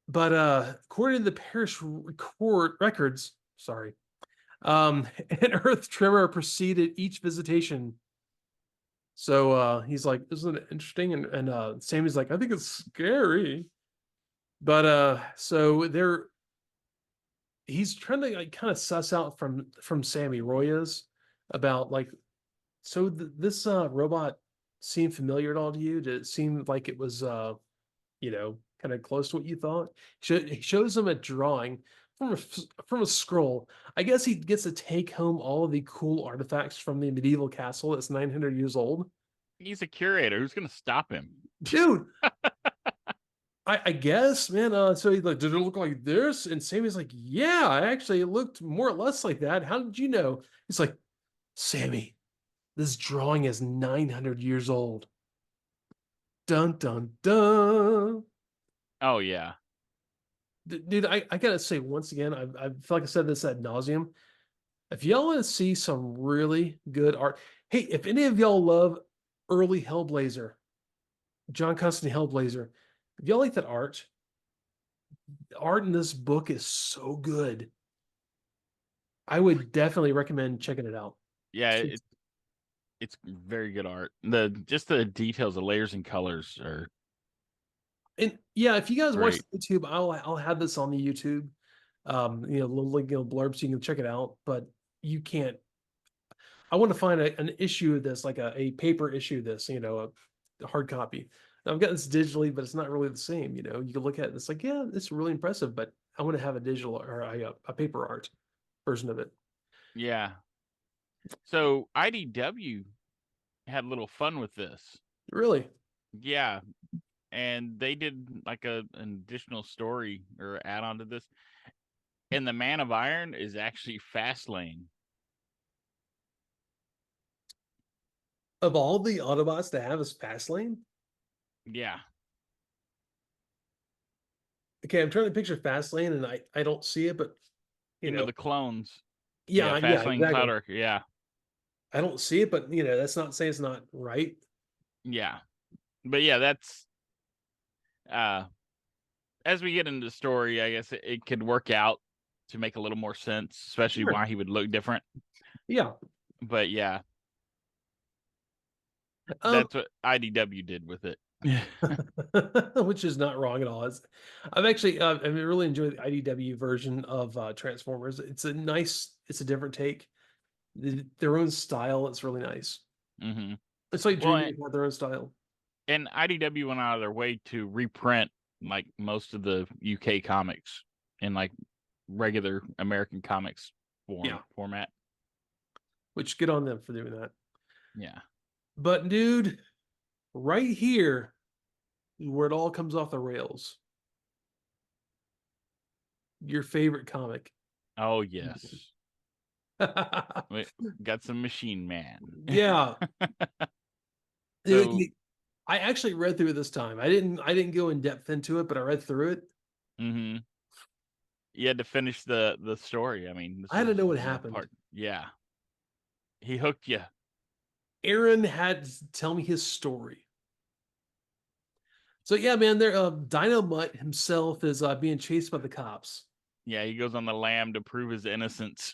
But according to the parish records, sorry, an earth tremor preceded each visitation. So he's like, isn't it interesting? And Sammy's like, I think it's scary. But so he's trying to like kind of suss out from Sammy Roy is about like, so this robot seem familiar at all to you? Did it seem like it was kind of close to what you thought? He shows him a drawing from a scroll. I guess he gets to take home all of the cool artifacts from the medieval castle that's 900 years old. He's a curator. Who's going to stop him? Dude, I guess, man. So he's like, did it look like this? And Sammy's like, yeah, actually, it looked more or less like that. How did you know? He's like, Sammy, this drawing is 900 years old. Dun dun dun. Oh yeah. Dude, I gotta say once again, I feel like I said this ad nauseum. If y'all want to see some really good art, hey, if any of y'all love early Hellblazer, John Constantine Hellblazer, if y'all like that art, the art in this book is so good. I would definitely recommend checking it out. Yeah, it's very good art. The details, the layers and colors are And yeah, if you guys watch great. YouTube, I'll have this on the YouTube. Little link, blurb so you can check it out. But you can't. I want to find an issue of this, like a paper issue of this, a hard copy. Now, I've got this digitally, but it's not really the same. You can look at it, it's like, yeah, it's really impressive, but I want to have a digital or a paper art version of it. Yeah. So IDW had a little fun with this. Really? Yeah, and they did like an additional story or add on to this. And the Man of Iron is actually Fastlane. Of all the Autobots to have as Fastlane? Yeah. Okay, I'm trying to picture Fastlane and I don't see it, but You know, the clones. Yeah, yeah, Fastlane exactly. Cloud Archer. Yeah. I don't see it, but that's not saying it's not right. Yeah. But yeah, that's as we get into the story, I guess it could work out to make a little more sense, especially Sure. why he would look different. Yeah. But yeah, Um, that's what IDW did with it. which is not wrong at all. I've actually I really enjoyed the IDW version of Transformers. It's a different take. Their own style. It's really nice. Hmm. It's like Well, Dreamwave had their own style. and IDW went out of their way to reprint like most of the UK comics in like regular American comics format. Which good on them for doing that. Yeah. But dude, right here is where it all comes off the rails. Your favorite comic. Oh yes. We got some Machine Man. Yeah. So, I actually read through it this time. I didn't go in depth into it, but I read through it. mm-hmm. You had to finish the story. I mean, I had to know what you know, happened. yeah. He hooked you. Aaron had to tell me his story. So yeah, man, there Dino Mutt himself is being chased by the cops. Yeah, he goes on the lam to prove his innocence.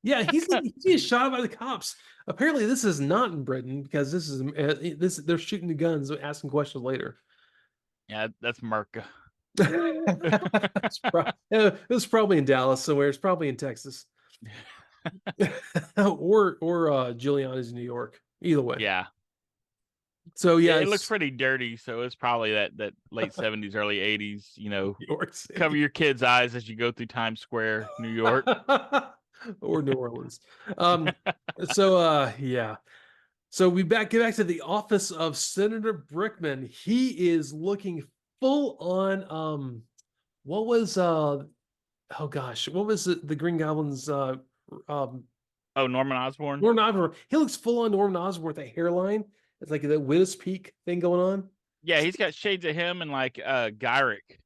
Yeah, he's getting shot by the cops. Apparently, this is not in Britain because this they're shooting the guns, asking questions later. Yeah, that's Merca. It was probably in Dallas somewhere. It's probably in Texas, or Giuliani's in New York. Either way. Yeah. So Yeah, yeah, it looks it's pretty dirty, so it's probably that late 70s, early 80s, New York cover City your kids' eyes as you go through Times Square, New York. or New Orleans. Um, so yeah. So we get back to the office of Senator Brickman. He is looking full on what was oh gosh, what was the Green Goblin's um Oh, Norman Osborn? Norman Osborn. He looks full on Norman Osborn with a hairline. It's like the Widow's Peak thing going on. Yeah, he's got shades of him and like Gyrick.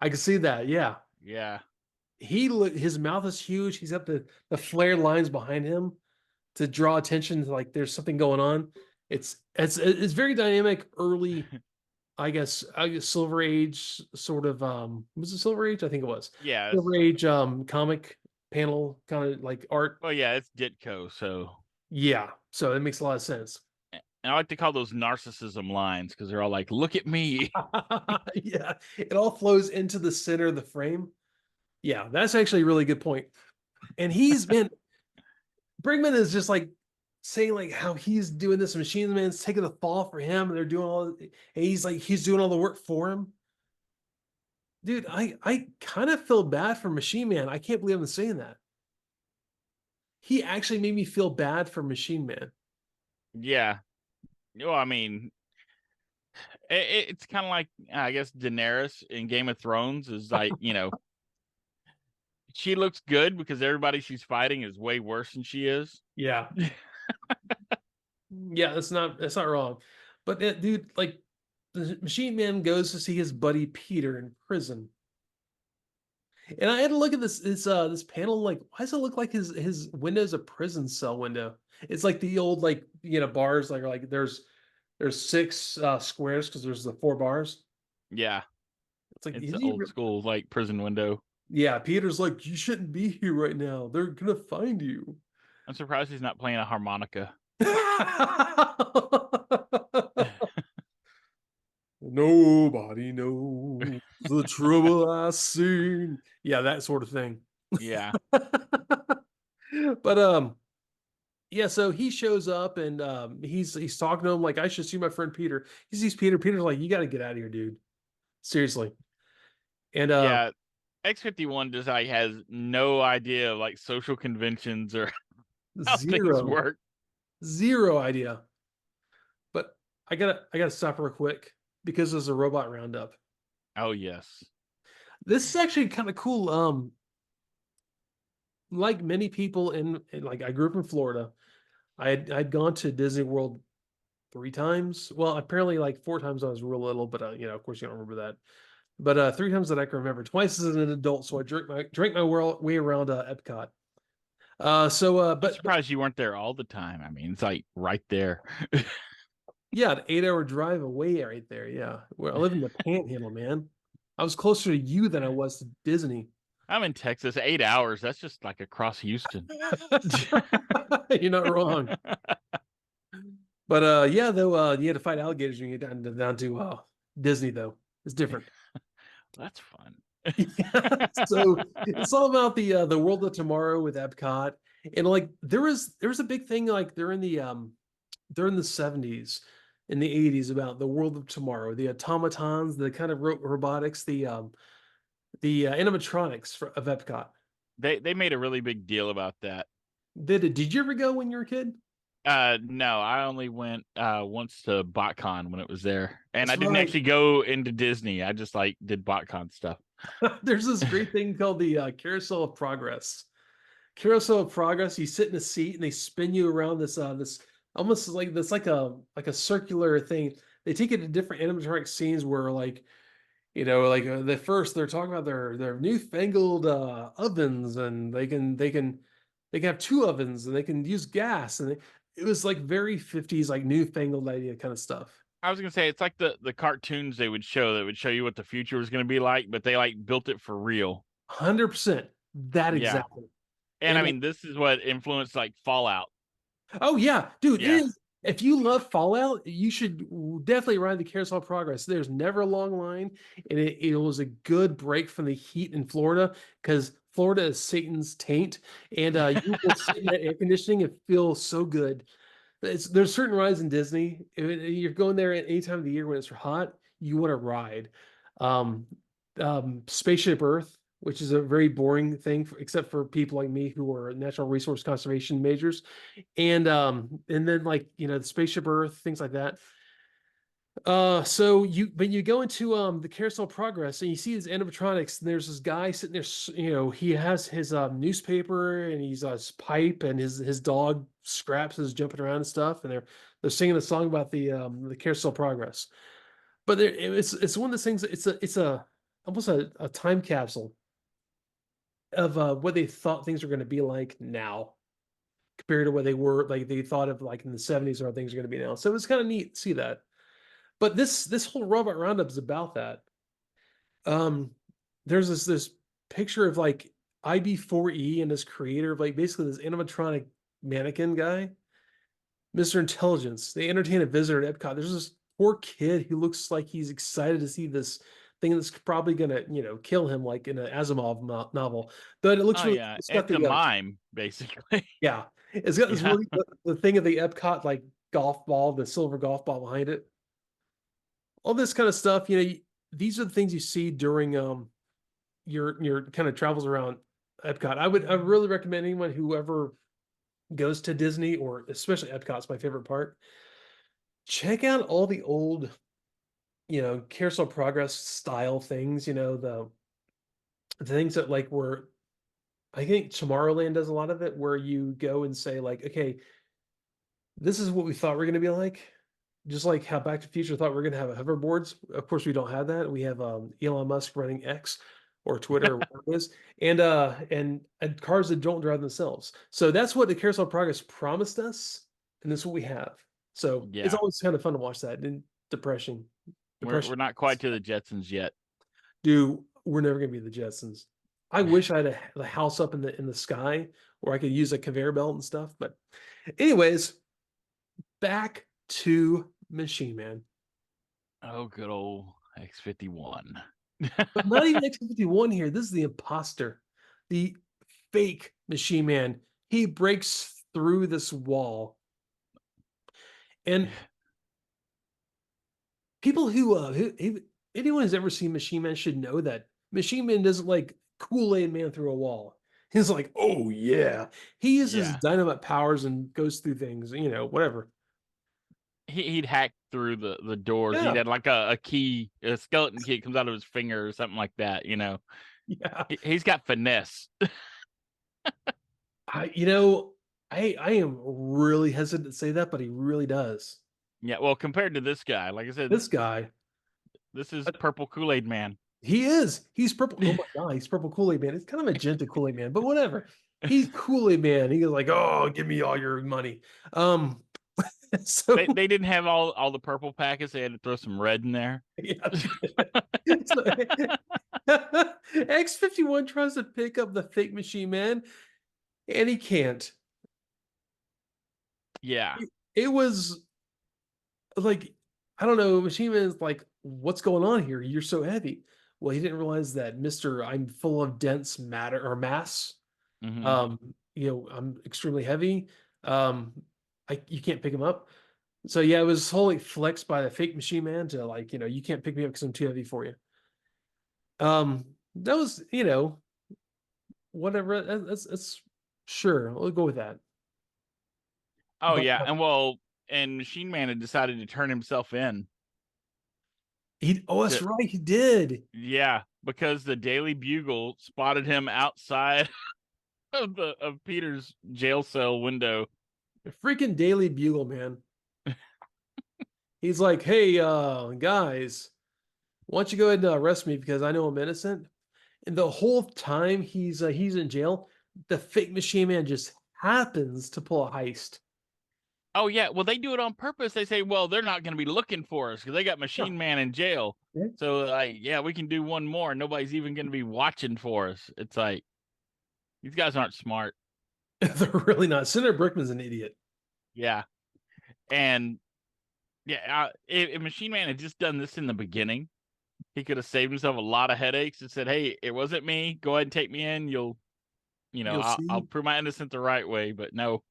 I can see that. Yeah. Yeah. His mouth is huge. He's got the flared lines behind him to draw attention to like there's something going on. It's very dynamic early, I guess Silver Age sort of was it Silver Age? I think it was. Yeah. Silver Age comic panel kind of like art. Well, yeah, it's Ditko, so Yeah. So it makes a lot of sense. and I like to call those narcissism lines because they're all like, "Look at me." Yeah. It all flows into the center of the frame. Yeah, that's actually a really good point. And he's been Brinkman is just like saying like how he's doing this, Machine Man's taking the fall for him, and they're doing and he's doing all the work for him. Dude, I kind of feel bad for Machine Man. I can't believe I'm saying that. He actually made me feel bad for Machine Man. Yeah. Well, I mean, it's kind of like I guess Daenerys in Game of Thrones is like, she looks good because everybody she's fighting is way worse than she is. Yeah. Yeah, that's not wrong. But dude, like the Machine Man goes to see his buddy Peter in prison. And I had to look at this panel, like, why does it look like his window's a prison cell window? It's like the old like bars like there's six squares because there's the four bars. Yeah. It's like It's the old school like prison window. yeah, Peter's like, you shouldn't be here right now. They're gonna find you. I'm surprised he's not playing a harmonica. Nobody knows the trouble I seen. Yeah, that sort of thing. Yeah. But yeah, so he shows up and he's talking to him like I should see my friend Peter. He sees Peter. Peter's like, you got to get out of here, dude. Seriously. And Yeah. X-51 just like has no idea of like social conventions or how things zero, work. zero idea. But I gotta stop real quick because there's a robot roundup. Oh yes. This is actually kind of cool. Like many people like I grew up in Florida. I'd gone to Disney World three times. Well, apparently like four times when I was real little, but of course you don't remember that. But three times that I can remember, twice as an adult. So I drank my way around Epcot. I'm But surprised you weren't there all the time. I mean, it's like right there. yeah, an 8 hour drive away right there. Yeah, where I live in the Panhandle, man. I was closer to you than I was to Disney. I'm in Texas, 8 hours. That's just like across Houston. You're not wrong. But yeah, though you had to fight alligators when you get down to Disney, though. It's different. That's fun. Yeah, so it's all about the world of tomorrow with Epcot, and like there was a big thing like during the 70s in the 80s about the world of tomorrow, the automatons, the kind of robotics, the animatronics of Epcot. They made a really big deal about that. Did you ever go when you were a kid? No, I only went once to BotCon when it was there. And I That's didn't right. actually go into Disney. I just like did BotCon stuff. There's this great thing called the Carousel of Progress. Carousel of Progress. You sit in a seat and they spin you around this almost like this like a circular thing. They take it to different animatronic scenes where like like the first they're talking about their newfangled ovens and they can have two ovens and they can use gas and it was like very 50s like newfangled idea kind of stuff. I was gonna say it's like the cartoons they would show that would show you what the future was gonna be like, but they like built it for real. 100% that Yeah. exactly. And I And mean this is what influenced like Fallout. oh yeah, dude, it Yeah. is. If you love Fallout, you should definitely ride the Carousel of Progress. There's never a long line, and it was a good break from the heat in Florida because Florida is Satan's taint, and you will sit in that air conditioning and feel so good. There's certain rides in Disney. If you're going there at any time of the year when it's hot, you want to ride. Um, Spaceship Earth, which is a very boring thing, except for people like me who are natural resource conservation majors, and then like the Spaceship Earth, things like that. So you go into the Carousel of Progress and you see these animatronics, and there's this guy sitting there, he has his newspaper and he's his pipe, and his dog Scraps is jumping around and stuff, and they're singing a song about the Carousel of Progress. But it's one of those things. It's a almost a time capsule of what they thought things were going to be like now compared to what they were like they thought of like in the 70s or how things are going to be now. So it's kind of neat to see that. But this whole Robot Roundup is about that. Um, there's this picture of like IB4E and this creator of like basically this animatronic mannequin guy, Mr. Intelligence. They entertain a visitor at Epcot. There's this poor kid who looks like he's excited to see this thing that's probably gonna, kill him like in an Asimov novel. But it looks Oh really yeah, it's got it's a the mime basically. yeah, it's got this Yeah. really the thing of the Epcot like golf ball, the silver golf ball behind it. All this kind of stuff, these are the things you see during your kind of travels around Epcot. I really recommend anyone whoever goes to Disney or especially Epcot's my favorite part. Check out all the old, Carousel Progress style things, the things that like were I think Tomorrowland does a lot of it where you go and say like, okay, this is what we thought we are going to be like. Just like how Back to the Future thought we are going to have hoverboards. Of course, we don't have that. We have Elon Musk running X or Twitter or whatever it is, and cars that don't drive themselves. So that's what the Carousel of Progress promised us, and that's what we have. So it's Yeah. always kind of fun to watch that. And depression, We're depression. not quite to the Jetsons yet. Dude, we're never going to be the Jetsons. I wish I had a house up in the sky where I could use a conveyor belt and stuff. But anyways, back to Machine Man. Oh, good old X-51. But not even X-51 here. This is the imposter, the fake Machine Man. He breaks through this wall. And people who anyone who's ever seen Machine Man should know that Machine Man doesn't like Kool-Aid Man through a wall. He's like, oh yeah. He uses Yeah. dynamite powers and goes through things, whatever. He'd hack through the doors. He'd Yeah. had like a key, a skeleton key comes out of his finger or something like that. Yeah. He's got finesse. I you know, I am really hesitant to say that, but he really does. Yeah, well, compared to this guy, like I said, This guy, this is purple Kool-Aid man. he is. He's purple. Oh my God, he's purple Kool-Aid man. It's kind of magenta Kool-Aid man, but whatever. He's Kool-Aid man. He's like, oh, give me all your money. Um, so They didn't have all the purple packets. They had to throw some red in there. yeah. So, X-51 tries to pick up the fake machine man, and he can't. Yeah. It was like, I don't know, Machine Man's like, what's going on here? You're so heavy. Well, he didn't realize that Mr. I'm full of dense matter or mass. Hmm. I'm extremely heavy. You can't pick him up. So yeah, it was wholly flexed by the fake Machine Man to like, you can't pick me up because I'm too heavy for you. That was, whatever. That's sure. We'll go with that. Oh But yeah, and Machine Man had decided to turn himself in. oh, that's To, right, he did. yeah, because the Daily Bugle spotted him outside of Peter's jail cell window. The freaking Daily Bugle, man. He's like, hey, guys, why don't you go ahead and arrest me because I know I'm innocent? And the whole time he's in jail, the fake machine man just happens to pull a heist. Oh yeah, well they do it on purpose. They say, well, they're not going to be looking for us because they got Yeah. Machine Man in jail. Yeah. So like, yeah, we can do one more. Nobody's even going to be watching for us. It's like these guys aren't smart. They're really not. Senator Brickman's an idiot. Yeah, and yeah, if Machine Man had just done this in the beginning, he could have saved himself a lot of headaches and said, "Hey, it wasn't me. Go ahead and take me in. You'll I'll see. prove my innocence the right way." But no.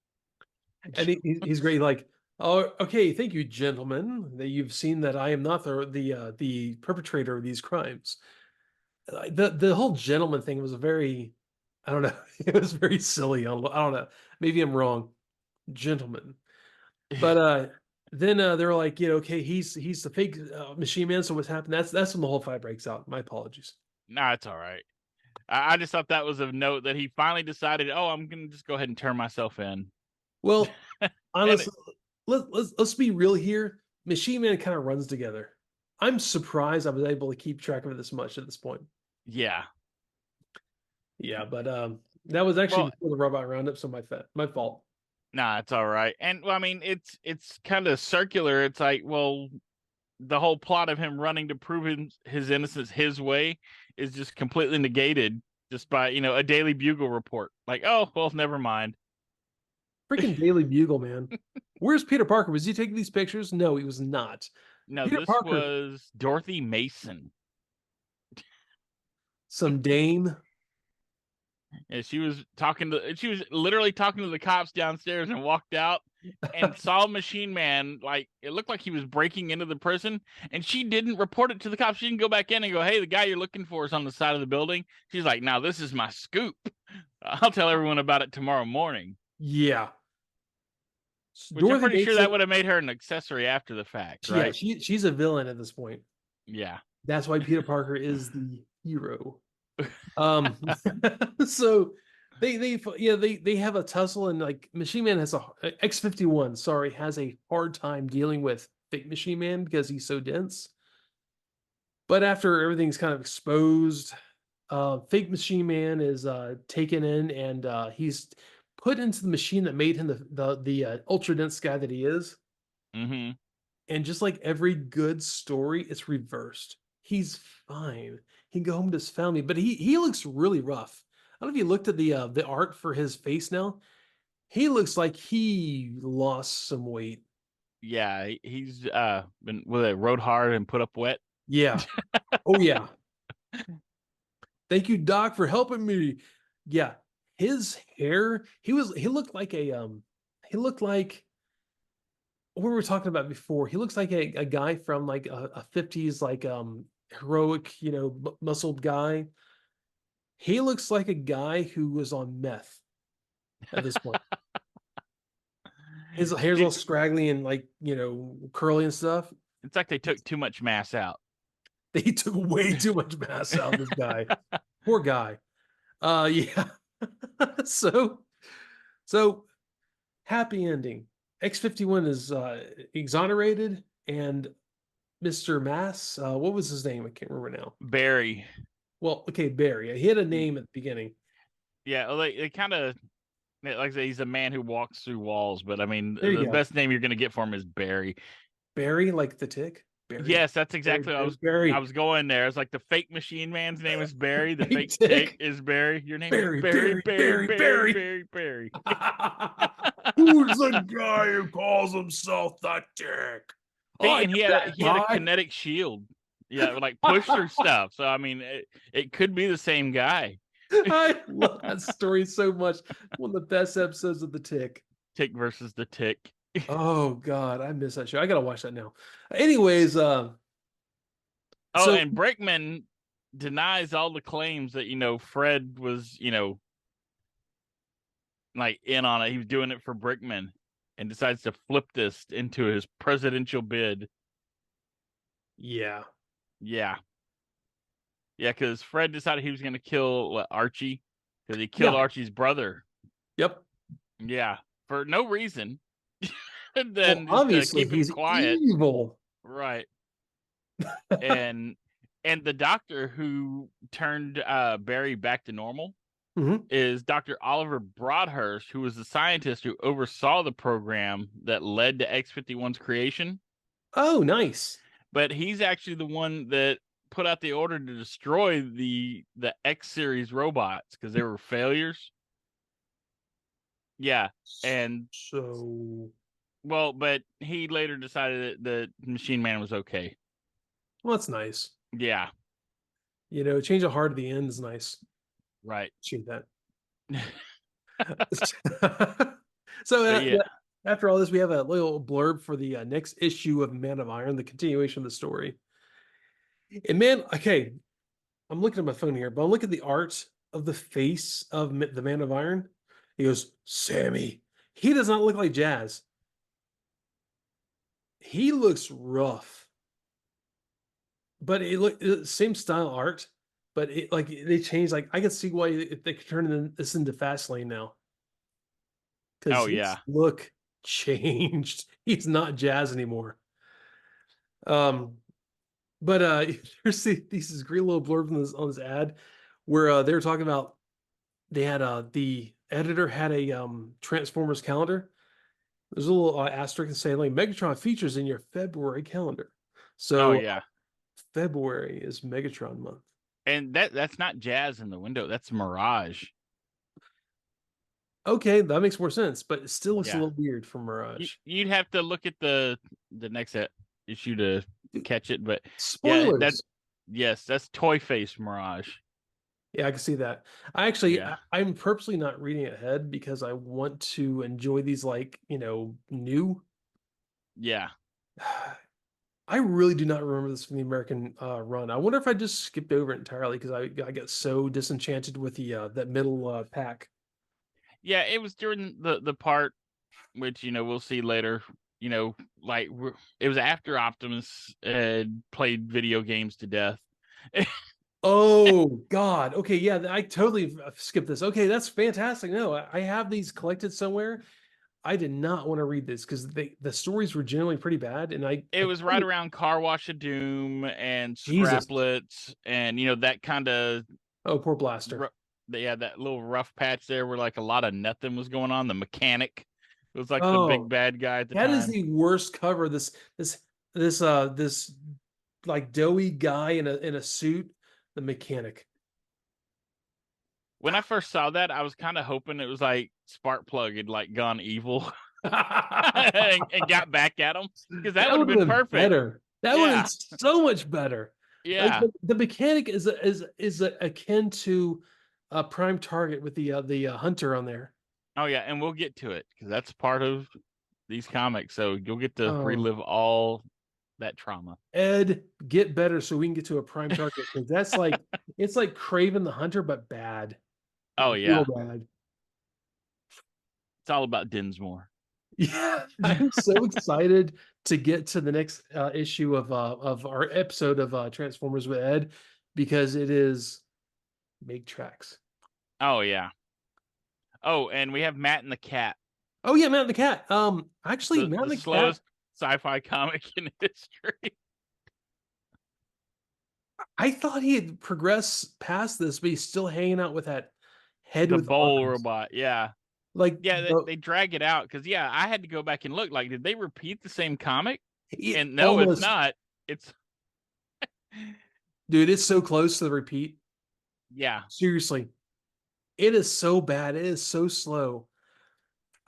And he's great. Like, Oh, okay. Thank you, gentlemen. That you've seen that I am not the perpetrator of these crimes. The whole gentleman thing was very, I don't know. It was very silly. I don't know. Maybe I'm wrong. Gentlemen. But then they were like, okay, he's the fake machine man. So what's happened? That's when the whole fight breaks out. My apologies. Nah, it's all right. I just thought that was a note that he finally decided, oh, I'm gonna just go ahead and turn myself in. Well, And honestly, let's be real here. Machine Man kind of runs together. I'm surprised I was able to keep track of it this much at this point. yeah, Yeah, but that was actually well, before the Robot Roundup, so my fault. nah, it's all right. And well, I mean, it's kind of circular. It's like, well, the whole plot of him running to prove his innocence his way is just completely negated just by a Daily Bugle report. Like, oh well, never mind. Freaking Daily Bugle, man. Where's Peter Parker? Was he taking these pictures? No, he was not. No, Peter this Parker, was Dorothy Mason. some dame. And she was literally talking to the cops downstairs and walked out and saw Machine Man. Like, it looked like he was breaking into the prison, and she didn't report it to the cops. She didn't go back in and go, hey, the guy you're looking for is on the side of the building. She's like, now this is my scoop. I'll tell everyone about it tomorrow morning. Yeah. Which I'm Dorothy pretty sure that Mason, would have made her an accessory after the fact, yeah, right? she's a villain at this point. Yeah. That's why Peter Parker is the hero. Um, so they have a tussle, and like Machine Man has a X-51, sorry, has a hard time dealing with fake Machine Man because he's so dense. But after everything's kind of exposed, fake Machine Man is taken in, and he's put into the machine that made him the ultra dense guy that he is. Mm-hmm. And just like every good story, it's reversed. He's fine. He can go home to his family, but he looks really rough. I don't know if you looked at the art for his face now. He looks like he lost some weight. Yeah, he's been with it rode hard and put up wet. Yeah. Oh yeah. Thank you, Doc, for helping me. Yeah. His hair, he looked like he looked like what we were talking about before. He looks like a guy from like a 50s like heroic, muscled guy. He looks like a guy who was on meth at this point. His hair's all scraggly and like, curly and stuff. It's like they took too much mass out. They took way too much mass out of this guy. Poor guy. Yeah. so so happy ending. X-51 is exonerated, and Mr. Mass, what was his name? I can't remember now. Barry. Well, okay, Barry. He had a name at the beginning. Yeah, well, they kind of like I say, he's a man who walks through walls. But I mean, There you the go. best name you're going to get for him is Barry. Barry, like the tick. Barry. Yes, that's Barry, exactly what Barry, I Barry. was going there. It's like the fake machine man's name is Barry. The Fake fake tick tick. is Barry. Your name is Barry, Barry, Barry, Barry, Barry, Barry, Barry. Barry, Barry. Who's the guy who calls himself the tick? See, I and am that he had a guy. kinetic shield. Yeah, like push through stuff. So I mean, it could be the same guy. I love that story so much. One of the best episodes of The Tick. Tick versus the tick. Oh God, I miss that show. I gotta watch that now. Anyways, Oh, so and Brickman denies all the claims that Fred was like in on it. He was doing it for Brickman, and decides to flip this into his presidential bid. yeah, Yeah, yeah, because Fred decided he was going to kill Archie because he killed yeah, Archie's brother. yep. Yeah, for no reason. And Well, then just to obviously keep him he's quiet, evil. right? And the doctor who turned Barry back to normal Mhm. is Dr. Oliver Broadhurst, who was the scientist who oversaw the program that led to X-51's creation. Oh, nice. But he's actually the one that put out the order to destroy the X series robots because they were failures. Yeah, and So, well, but he later decided that the Machine Man was okay. well, that's nice. Yeah, Change of heart at the end is nice. right. Shoot that. So But yeah, After all this, we have a little blurb for the next issue of Man of Iron, the continuation of the story. And man, okay, I'm looking at my phone here, but I'm looking at the art of the face of the Man of Iron. He goes, Sammy. He does not look like Jazz. He looks rough, but it look same style art, but it like they changed. Like I can see why if they could turn this into Fastlane now because Oh his yeah. look changed. He's not Jazz anymore. Um, but there's these great little blurbs on this ad where they were talking about they had the editor had a Transformers calendar. There's a little asterisk saying like Megatron features in your February calendar. Oh So yeah. February is Megatron month. And that's not Jazz in the window. That's Mirage. Okay, that makes more sense, but it still looks a Yeah. little weird for Mirage. You'd have to look at the next issue to catch it, but yeah, Spoilers. that's Toy Face Mirage. Yeah, I can see that. I actually, Yeah. I'm purposely not reading it ahead because I want to enjoy these like, new. Yeah. I really do not remember this from the American run. I wonder if I just skipped over it entirely because I got so disenchanted with the that middle pack. Yeah, it was during the part which we'll see later. Like it was after Optimus had played video games to death. Oh God. Okay, yeah, I totally skipped this. Okay, that's fantastic. No, I have these collected somewhere. I did not want to read this because the stories were generally pretty bad, and It was right around Car Wash of Doom and Jesus. Scraplets, and that kind of Oh, poor Blaster. yeah, that little rough patch there where like a lot of nothing was going on. The mechanic was like the big Oh, bad guy at the that is time. the worst cover. This like doughy guy in a suit, the mechanic. When I first saw that, I was kind of hoping it was like Sparkplug had like gone evil and got back at him because that That would have would have been been perfect. better. That would have been Yeah, so much better. Like yeah. the mechanic is akin to a prime target with the hunter on there. Oh yeah, and we'll get to it because that's part of these comics. So you'll get to Oh, relive all that trauma. Ed, get better so we can get to a prime target because that's like it's like Craven the Hunter but bad, Oh like real yeah, bad. it's all about Dinsmore. Yeah, I'm so excited to get to the next issue of our episode of Transformers with Ed because it is make tracks. Oh yeah. Oh, and we have Matt and the Cat, Oh yeah, Matt and the Cat. Actually, Matt the and the Cat. slowest sci-fi comic in history. I thought he had progressed past this, but he's still hanging out with that head The with bowl arms. robot. Yeah. Like Yeah, the they drag it out because yeah, I had to go back and look. Like, did they repeat the same comic? And no, it's almost, not. It's dude. It's so close to the repeat. yeah. Seriously, it is so bad. It is so slow.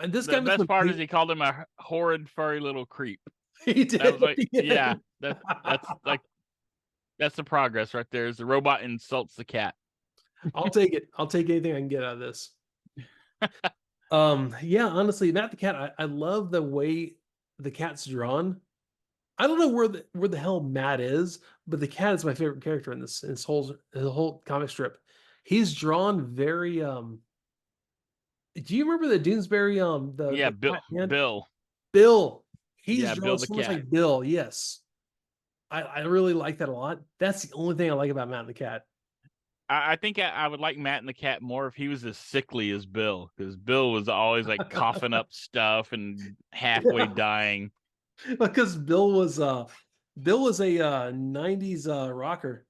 And this guy The must best have part is been he called him a horrid furry little creep. he That was did. like, yeah, Yeah. that's like that's the progress right there. Is the robot insults the cat. I'll take it. I'll take anything I can get out of this. Yeah, honestly, Matt the Cat, I love the way the cat's drawn. I don't know where the hell Matt is, but the cat is my favorite character in this whole comic strip. He's drawn very do you remember the Doonesbury Yeah, the cat man? Bill. Bill. He's Yeah, drawn Bill the so much cat. like Bill, yes. I really like that a lot. That's the only thing I like about Matt and the Cat. I think I would like Matt and the cat more if he was as sickly as Bill, because Bill was always like coughing up stuff and halfway Yeah. dying. Because Bill was a 90s rocker,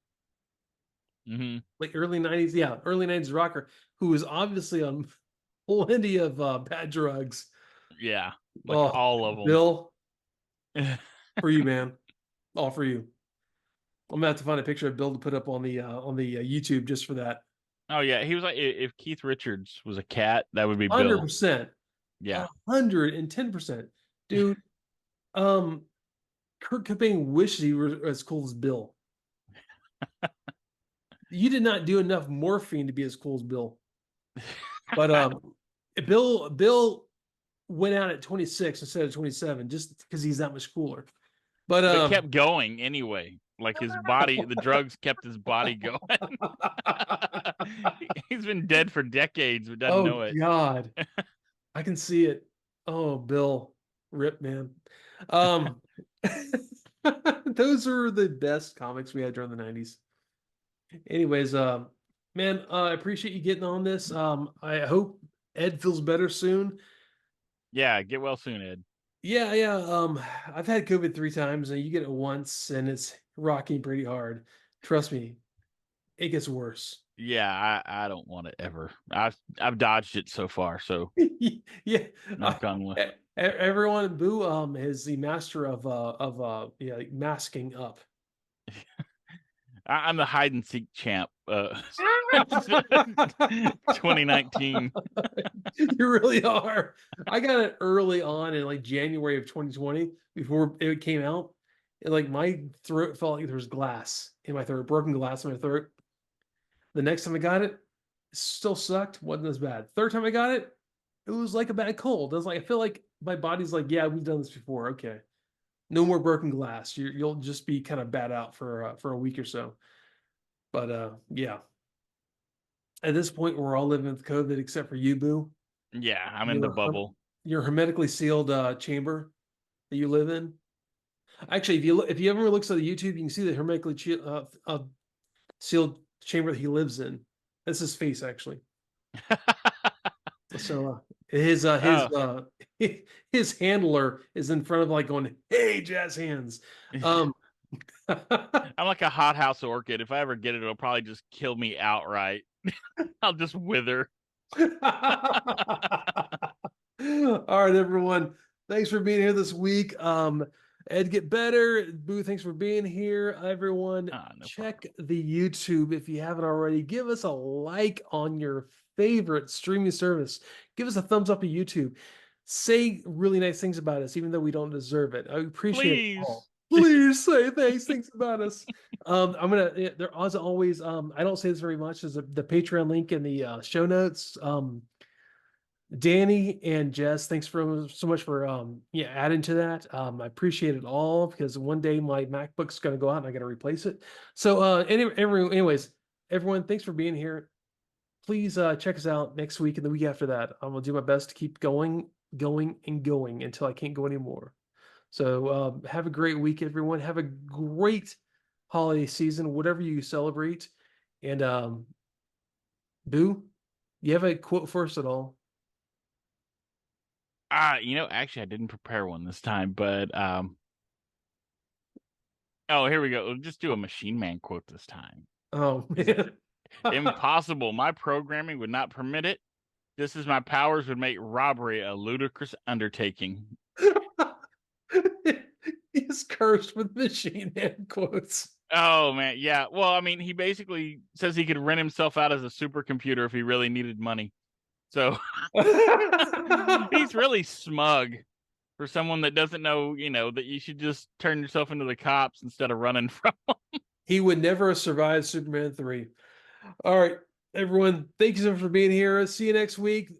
Hmm. like early 90s, yeah, early 90s rocker who was obviously on plenty of bad drugs. Yeah, like Oh, all of Bill, them. for you, man. All for you. I'm gonna have to find a picture of Bill to put up on the YouTube just for that. Oh yeah, he was like if Keith Richards was a cat, that would be Bill. 100%. Yeah. 110%. Dude, um, Kurt Cobain wishes he were as cool as Bill. You did not do enough morphine to be as cool as Bill. But Bill went out at 26 instead of 27 just because he's that much cooler. But But kept going anyway. Like his body, the drugs kept his body going. He's been dead for decades, but doesn't oh know it. God, I can see it. Oh, Bill, rip man. Um, those are the best comics we had during the 90s. Anyways, man, I appreciate you getting on this. I hope Ed feels better soon. Yeah, get well soon, Ed. Yeah, yeah. I've had COVID 3 times, and you get it once, and it's rocking pretty hard. Trust me, it gets worse. Yeah, I don't want it ever. I've dodged it so far, so Yeah, knock on wood. everyone, Boo, is the master yeah, like masking up. I'm the hide and seek champ. 2019. You really are. I got it early on in like January of 2020 before it came out. And like my throat felt like there was glass in my throat, broken glass in my throat. The next time I got it, still sucked, wasn't as bad. Third time I got it, it was like a bad cold. I was like, I feel like my body's like, yeah, we've done this before. Okay, no more broken glass. You'll just be kind of bad out for a week or so. But yeah, at this point, we're all living with COVID except for you, Boo. Yeah, I'm in the Your bubble. your hermetically sealed chamber that you live in. Actually, if you ever looks at the YouTube, you can see the hermetically sealed chamber that he lives in. That's his face, actually. So Oh, his handler is in front of like going, "Hey, jazz hands." Um, I'm like a hothouse orchid. If I ever get it, it'll probably just kill me outright. I'll just wither. All right, everyone. Thanks for being here this week. Ed, get better. Boo, thanks for being here. Everyone, No check problem. the YouTube if you haven't already. Give us a like on your favorite streaming service. Give us a thumbs up on YouTube. Say really nice things about us, even though we don't deserve it. I appreciate it all. Please. Please say nice things about us. I'm gonna there as always. I don't say this very much. There's the Patreon link in the show notes. Danny and Jess, thanks for so much for yeah, adding to that. I appreciate it all because one day my MacBook's gonna go out and I gotta replace it. So anyways, everyone, thanks for being here. Please check us out next week and the week after that. I'm gonna do my best to keep going, going, and going until I can't go anymore. So have a great week, everyone. Have a great holiday season, whatever you celebrate. And Boo, you have a quote for us at all? Actually I didn't prepare one this time, but oh, here we go. We'll just do a Machine Man quote this time. Oh man. Impossible. My programming would not permit it. Just as my powers would make robbery a ludicrous undertaking. He's cursed with machine man quotes. Oh man, yeah. Well, I mean, he basically says he could rent himself out as a supercomputer if he really needed money. So he's really smug for someone that doesn't know, that you should just turn yourself into the cops instead of running from them. He would never have survived Superman 3. All right, everyone. Thank you so much for being here. See you next week.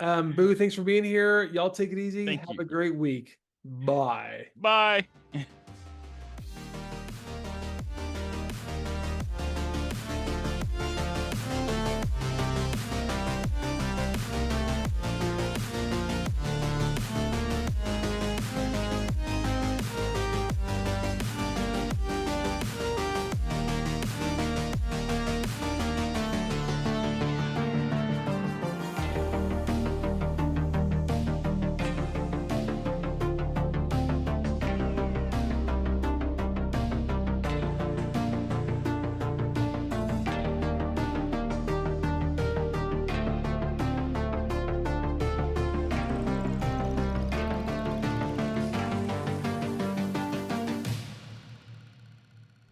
Boo, thanks for being here. Y'all take it easy. Thank Have you. a great week. Bye. Bye.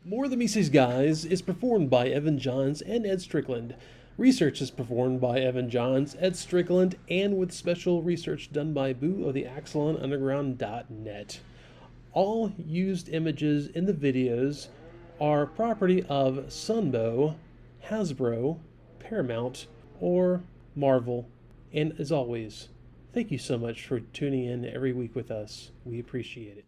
Morethanmeetstheseguys is performed by Evan Johns and Ed Strickland. Research is performed by Evan Johns, Ed Strickland, and with special research done by Boo of the AxelonUnderground.net. All used images in the videos are property of Sunbow, Hasbro, Paramount, or Marvel. And as always, Thank you so much for tuning in every week with us. We appreciate it.